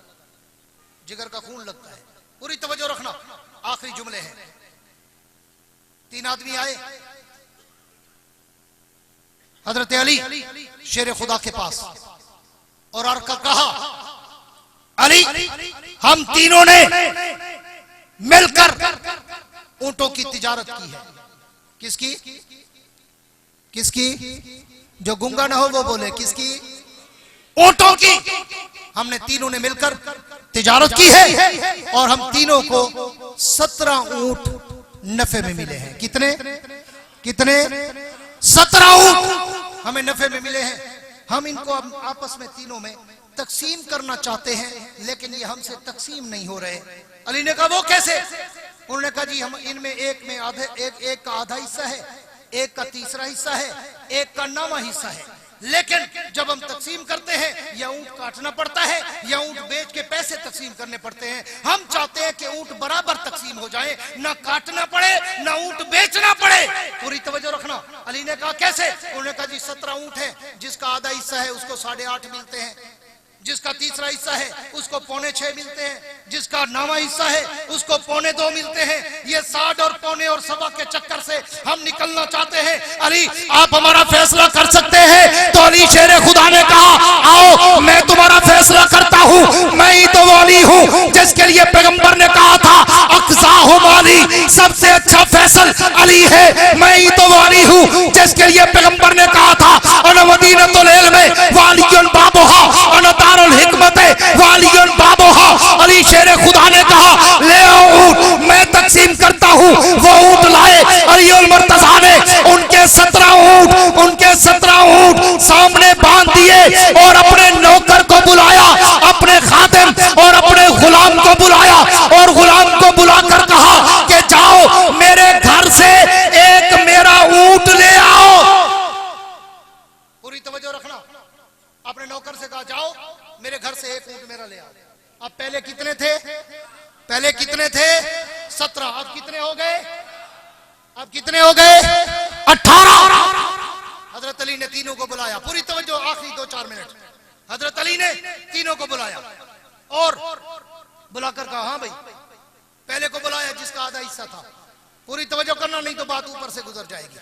जिगर का खून लगता है। पूरी तवज्जो रखना, आखिरी जुमले हैं। 3 आदमी आए हजरत अली शेर खुदा के पास, और अर्का कहा, अली हम तीनों ने मिलकर ऊंटों की तिजारत की है। किसकी? किसकी? जो गूंगा ना हो वो बोले, किसकी? ऊंटों की। हमने तीनों ने मिलकर तिजारत की है, और हम तीनों को 17 ऊंट नफे में मिले हैं। कितने? कितने? 17 ऊंट हमें नफे में मिले हैं। हम इनको आपस में तीनों में तकसीम करना चाहते हैं, लेकिन ये हमसे तकसीम नहीं हो रहे। अली ने कहा वो कैसे? उन्होंने कहा जी हम इनमें एक में आधे, एक का आधा हिस्सा है, एक का तीसरा हिस्सा है, एक का 9वां हिस्सा है। लेकिन जब हम तकसीम करते हैं, या ऊंट काटना पड़ता है या ऊंट बेच के पैसे तकसीम करने पड़ते हैं। हम चाहते हैं कि ऊंट बराबर तकसीम हो जाए, ना काटना पड़े ना ऊंट बेचना पड़े। पूरी तवज्जो रखना। अली ने कहा कैसे? उन्होंने कहा जी 17 ऊंट है, जिसका आधा हिस्सा है उसको 8.5 मिलते हैं, जिसका तीसरा हिस्सा है उसको 6.25 मिलते हैं, जिसका 9वां हिस्सा है उसको 2.25 मिलते हैं। ये 60 और 1.25 और 1.25 के चक्कर से हम निकलना चाहते हैं। अली आप हमारा फैसला कर सकते हैं? तो अली शेर खुदा ने कहा आओ मैं तुम्हारा फैसला करता हूँ। मैं ही तो वाली हूँ जिसके लिए पैगंबर ने कहा था अक़ज़ाहु वाली, सबसे अच्छा फैसल अली है। मैं ही तो वाली हूँ जिसके लिए पैगंबर ने कहा था अना मदीनतुल इल्म वालियुन बाबुहा, अना दारुल हिकमत वालियुन बाबुहा। अली शेर खुदा ने कहा ले आओ ऊंट, मैं तकसीम करता हूँ। वो ऊंट लाए। अलीउल मुर्तज़ा ने उनके 17 ऊंट सामने बांध दिए, और अपने नौकर को बुलाया, अपने खादिम और अपने गुलाम को बुलाया, और गुलाम को बुलाकर कहा कि जाओ मेरे घर से एक मेरा ऊंट ले आओ। पूरी तवज्जो रखना। अपने नौकर से कहा जाओ मेरे घर से एक ऊंट मेरा ले आओ। अब पहले कितने थे? पहले कितने थे? 17। अब कितने हो गए? अब कितने हो गए? 18। हजरत अली ने तीनों को बुलाया। पूरी तवज्जो, आखिरी 2-4 मिनट। हजरत अली ने तीनों को बुलाया और बुलाकर कहा हाँ भाई, पहले को बुलाया जिसका आधा हिस्सा था। पूरी तवज्जो करना, नहीं तो बात ऊपर से गुजर जाएगी।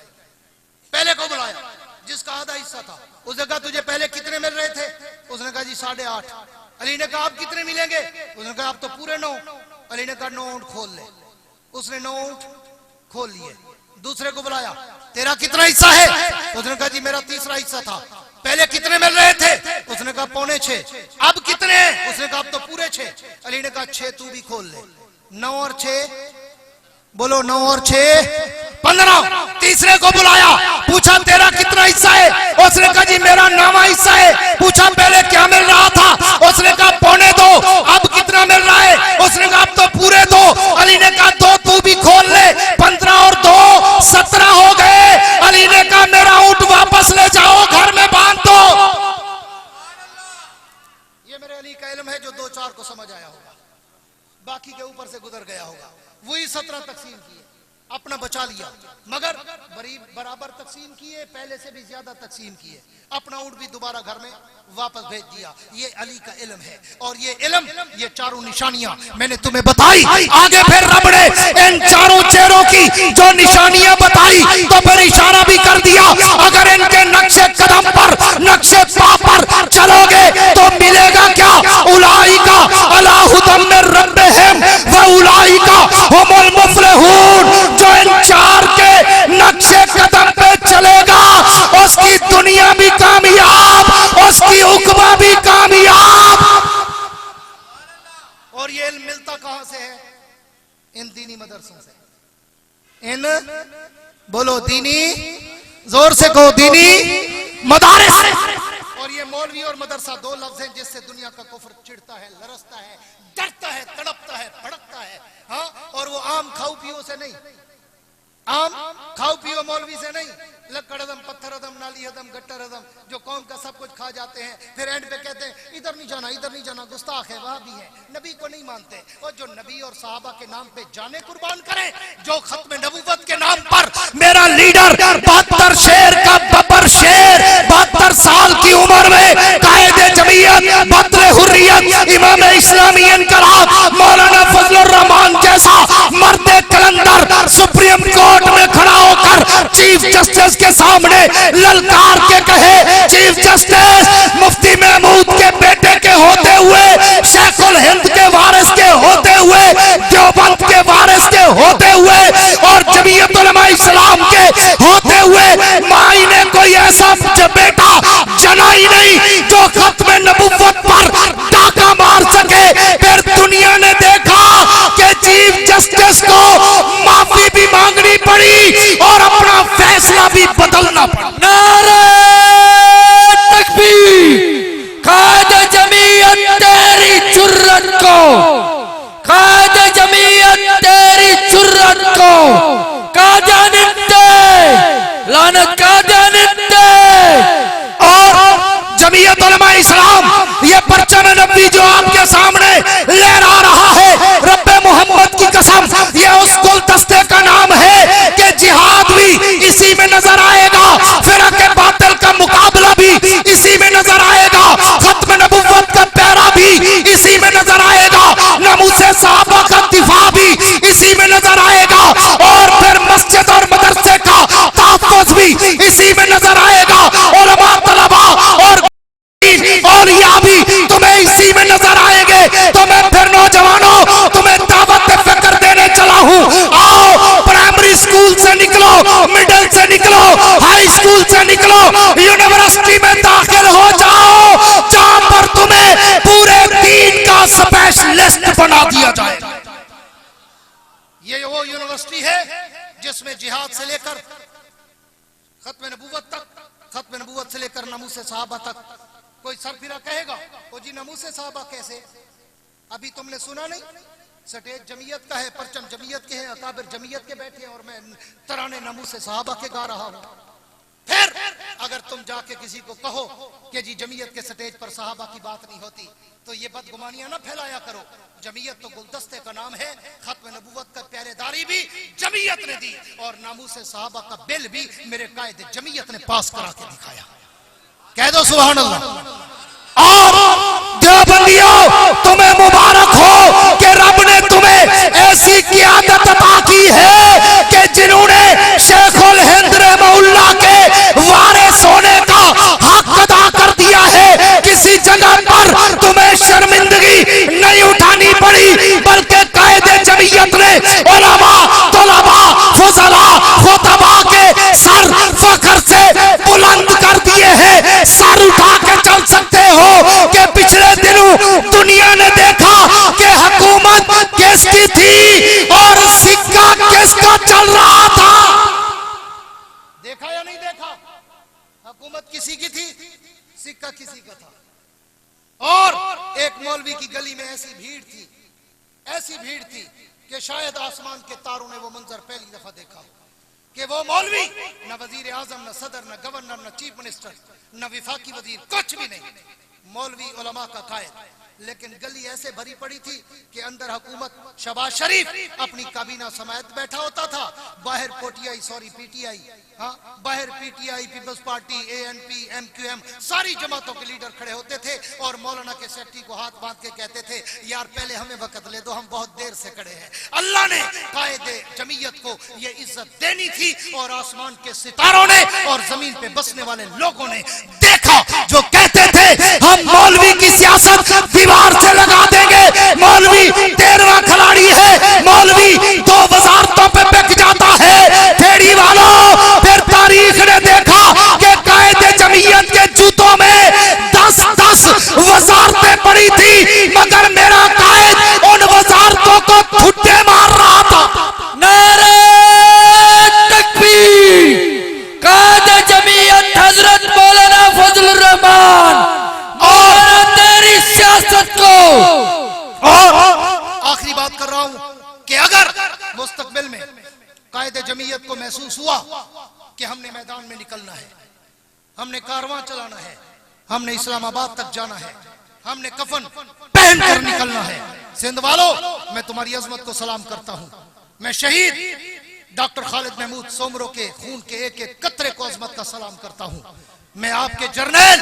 पहले को बुलाया जिसका आधा हिस्सा था। उसने कहा तुझे पहले कितने मिल रहे थे? उसने कहा जी 8.5। अली ने कहा अब कितने मिलेंगे? उसने कहा अब तो पूरे 9। अली ने कहा 9 ऊंट खोल ले। उसने 9 ऊंट खोल लिए। दूसरे को बुलाया, तेरा कितना हिस्सा है? उसने कहा जी मेरा तीसरा हिस्सा था। पहले कितने मिल रहे थे? उसने कहा 6.25। अब कितने? उसने कहा अब तो पूरे 6। अली ने कहा 6 तू भी खोल ले। 9 और 6 बोलो, 9 और 6 15। तीसरे को बुलाया, पूछा तेरा कितना हिस्सा है? उसने कहा जी मेरा 9वां हिस्सा है। पूछा पहले क्या मिल रहा था? उसने कहा 2.25। अब कितना मिल रहा है? उसने कहा अब तो पूरे 2। अली ने कहा 2 तू भी खोल ले। 15 और 2 17 हो गए। अली ने कहा मेरा ऊंट वापस ले जाओ, घर में बांध दो। ये मेरे अली का इल्म है जो 2-4 को समझ आया होगा, बाकी के ऊपर से गुजर गया होगा। वही 17 तकसीम किए, अपना बचा लिया, मगर बराबर तकसीम किए, पहले से भी ज्यादा तकसीम किए, अपना ऊंट भी दोबारा घर में वापस भेज दिया। ये अली का इल्म है। और ये इल्म, ये चारों निशानियां मैंने तुम्हें बताई। आगे फिर रब ने इन चारों चेहरों की जो निशानियां बताई तो फिर इशारा भी कर दिया, अगर इनके नक्शे कदम पर, नक्शे पा पर चलोगे तो मिलेगा क्या? उलाइका अला हुदम मिर रब्बिहिम व उलाइका हुमुल मुफलिहून। जो इन 4 के नक्शे कदम पे चलेगा उसकी दुनिया भी कामयाब, उसकी उकबा भी कामयाब। और ये इल्म मिलता कहां से है? इन दीनी मदरसों से। इन बोलो दीनी, जोर से कहो दीनी मदारिस। और ये मौलवी और मदरसा 2 लफ्ज हैं जिससे दुनिया का कुफ्र चिढ़ता है, लरसता है, डरता है, तड़पता है, भड़कता है। हाँ, और वो आम खाओ पियो से नहीं, आम खाओ पियो मौलवी से नहीं, लक्कड़ अदम, पत्थर अदम, नाली अदम, गट्टर अदम, जो कौम का सब कुछ खा जाते हैं, फिर एंड पे कहते हैं इधर नहीं जाना, इधर नहीं जाना, गुस्ताख है, वहां भी है, नबी को नहीं मानते। और जो नबी और साहबा के नाम पे जाने कुर्बान करें, जो खत्म नबूवत के नाम पर मेरा लीडर 72 शेर का बबर शेर, 72 साल की उम्र में कायदे जमीयत, बदले हुर्रियत, इमाम इस्लामी इनकलाब मौलाना फजलुर रहमान जैसा मर्दे कलंदर सुप्रीम कोर्ट में खड़ा होकर चीफ जस्टिस के सामने ललकार के कहे, चीफ जस्टिस मुफ्ती महमूद के बेटे के होते हुए, शेखुल हिंद के वारिस के होते हुए, देवबंद के वारिस के होते हुए और जमीयत उलमा इस्लाम के होते हुए माई ने कोई ऐसा बेटा जना ही नहीं जो खत्म नबुव्वत पर डाका मार सके। फिर दुनिया ने देखा कि चीफ जस्टिस को माफी भी मांगनी पड़ी और अपना फैसला भी बदलना पड़ा। नारे तकबीर! कायदे जमीयत तेरी जुर्रत को, कायदे जमीयत तेरी जुर्रत को का जानिब दे, लानत का जानिब दे। और जमीयत उलमा इस्लाम ये परचम नबी जो आपके सामने लहरा रहा है, रब्बे मोहम्मद की कसम, ये उस गुलदस्ते का नाम है कि जिहाद भी इसी में नजर आएगा, फिरके बातिल का मुकाबला भी इसी में नजर आएगा, खत्म नबुव्वत का पैरा भी इसी में नजर आएगा, नमूसे साहबा का दिफा भी इसी में नजर आएगा, और फिर मस्जिद और मदरसे का तहफ़्फ़ुज़ भी इसी में नजर आएगा, उलमा तलबा और या भी तुम्हें इसी में नजर आएंगे। तो मैं फिर नौजवानों तुम्हें दावत फिक्र देने चला हूँ। आओ, प्राइमरी स्कूल से निकलो, मिडिल से निकलो, हाई स्कूल से निकलो, यूनिवर्सिटी में दाखिल हो जाओ, जहां पर तुम्हें पूरे दीन का स्पेशलिस्ट बना दिया जाए। ये वो यूनिवर्सिटी है जिसमें जिहाद से लेकर खत्म नबूवत तक, खत्म नबूवत से लेकर नमूसे साहबा तक। कोई सर फिरा कहेगा ओ जी नमूसे साहबा कैसे? अभी तुमने सुना नहीं? स्टेज जमीयत का है, परचम जमीयत के हैं, अकाबिर जमीयत के बैठे हैं और मैं तराने नमूसे साहबा के गा रहा हूं। फिर अगर तुम जाके किसी को कहो कि जी जमीयत के स्टेज पर साहबा की बात नहीं होती, तो ये बदगुमानियां ना फैलाया करो। जमीयत तो गुलदस्ते का नाम है, खत्म नबूवत का पहरेदारी भी जमीयत ने दी और नामूसे साहबा का बिल भी मेरे कायदे जमीयत ने पास करा के दिखाया। कह दो सुभान अल्लाह। और देवबंदियों तुम्हें मुबारक हो कि रब ने तुम्हें ऐसी क़ियादत अता की है कि जिन्होंने शेखुल हिंद रहमहुल्लाह के वारिस होने का हक अदा कर दिया है। किसी जगह पर तुम्हें शर्मिंदगी नहीं उठानी पड़ी, बल्कि कायदे जमीयत ने उलमा, तुलबा, फुज़ला, खुतबा के सर फख्र से बुलंद कर दिए हैं। सर उठा के चल सकते हो कि पिछले दिनों दुनिया ने देखा कि हुकूमत किसकी थी, सिक्का किसी का था। और एक मौलवी की गली में ऐसी भीड़ थी कि शायद आसमान के तारों ने वो मंजर पहली दफा देखा कि वो मौलवी न वजीर आजम, न सदर, न गवर्नर, न चीफ मिनिस्टर, न विफाकी वजीर, कुछ भी नहीं, मौलवी उलमा का कायद। लेकिन गली ऐसे भरी पड़ी थी कि अंदर हुकूमत शहबाज शरीफ अपनी काबीना समेत बैठा होता था, बाहर पीटीआई, हाँ बाहर PTI, people's party, ANP, MQM, सारी जमातों के लीडर खड़े होते थे और मौलाना के सेक्रेटरी को हाथ बांध के कहते थे, यार पहले हमें वक्त ले दो, हम बहुत देर से खड़े हैं। अल्लाह ने कायदे जमीयत को ये इज्जत देनी थी और आसमान के सितारों ने और जमीन पे बसने वाले लोगों ने देखा। जो कहते थे हम मौलवी की सियासत दीवार से लगा देंगे, मौलवी 13वां खिलाड़ी है, मौलवी 2 वजारतों पे बिक जाता है, फेड़ी वालों, फिर तारीख ने देखा कि कायदे जमीयत के जूतों में 10-10 वजारतें पड़ी थी, मगर मेरा कायद उन वजारतों को ठुड्डे मार रहा था। नारे तकबीर। कायदे जमीयत हजरत मौलाना फजलुर रहमान और तेरी सियासत को। और आखिरी बात कर रहा हूं कि अगर मुस्तकबिल में कायदे जमीयत को महसूस हुआ कि हमने मैदान में निकलना है, हमने कारवां चलाना है, हमने इस्लामाबाद तक जाना है, हमने कफन पहन कर निकलना है, सिंध वालों मैं तुम्हारी अजमत को सलाम करता हूं। मैं शहीद डॉक्टर खालिद महमूद सोमरो के खून के एक एक कतरे को अजमत का सलाम करता हूं। मैं आपके जर्नैल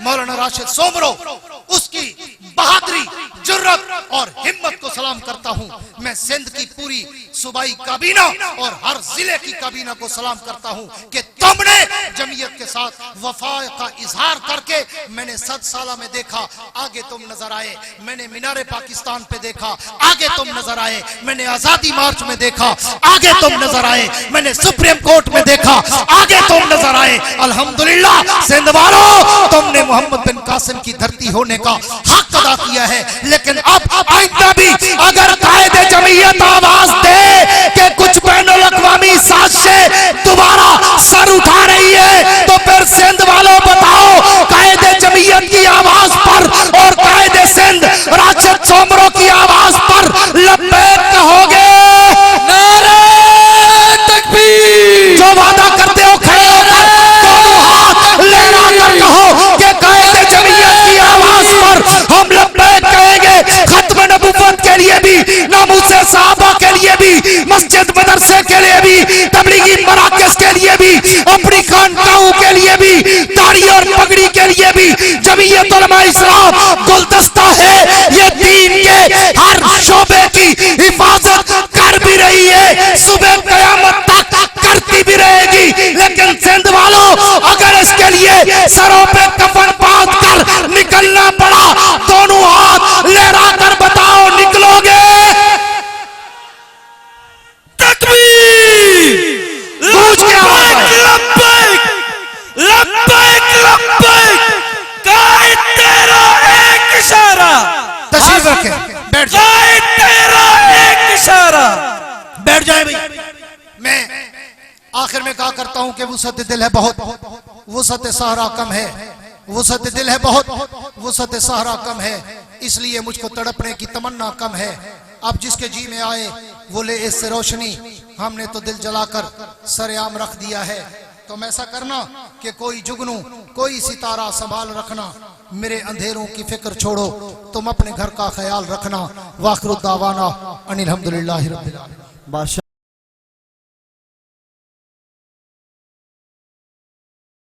मौलाना राशिद सोमरो, उसकी बहादुरी, जुर्रत और हिम्मत को सलाम करता हूं। मैं सिंध की पूरी सूबाई काबीना और हर जिले की काबीना को सलाम करता हूं कि तुमने जमीयत के साथ वफा का इजहार करके, मैंने 7 साल में देखा, आगे तुम नजर आए, मैंने मीनारे पाकिस्तान पे देखा, आगे तुम नजर आए, मैंने आजादी मार्च में देखा, आगे तुम नजर आए, मैंने सुप्रीम कोर्ट में देखा, आगे तुम नजर आए। अल्हम्दुलिल्लाह सिंध वालों, तुमने मोहम्मद बिन कासिम की धरती होने का हक अदा किया है। लेकिन अब आइंदा भी अगर कायदे जमीयत आवाज दे कि कुछ बैनुल अक़वामी साजिशें दोबारा सर उठा रही है, तो फिर सिंध वालों बताओ, कायदे जमीयत की आवाज पर और कायदे सिंध राशिद सोमरो की आवाज पर लब्बैक कहोगे? नारे तकबीर। जो वादा करते हो खड़े होकर दोनों हाथ लहरा कर कहो कि कायदे जमीयत की आवाज पर हम लब्बैक कहेंगे। खत्म नबुव्वत के लिए भी, नामूसे सहाबा के लिए भी, मस्जिद मदरसे के लिए भी, तबलीगी मराकज़ के लिए भी, अपनी खानकाहों के लिए भी, दाढ़ी और पगड़ी के लिए भी जमीयत उलमा इस्लाम गुलदस्ता है। ये दीन के हर शोबे की हिफाजत कर भी रही है, सुबह क़यामत तक करती भी रहेगी। लेकिन सिंध वालों, अगर इसके लिए सरों पे कफन बांध कर निकलना पड़ा, दोनों हाथ लहरा कर बताओ, निकलोगे? तकबीर। लब्बैक लब्बैक लब्बैक लब्बैक। कायद तेरा एक इशारा। तशरीफ रखें, बैठ जाए, कायद तेरा एक इशारा। बैठ जाए भाई। मैं आखिर में कहा करता हूं कि वुसअत दिल है बहुत, वुसअत सहरा कम है, वुसअत दिल है बहुत, वुसअत सहरा कम है, इसलिए मुझको तड़पने की तमन्ना कम है। अब जिसके जी में आए वो ले इससे रोशनी, हमने तो दिल जलाकर सरेआम रख दिया है। तुम ऐसा करना कि कोई जुगनू, कोई सितारा संभाल रखना, मेरे अंधेरों की फिक्र छोड़ो, तुम अपने घर का ख्याल रखना। वाखिरु दावाना अनिल हम्दुलिल्लाहि रब्बिल आलमीन।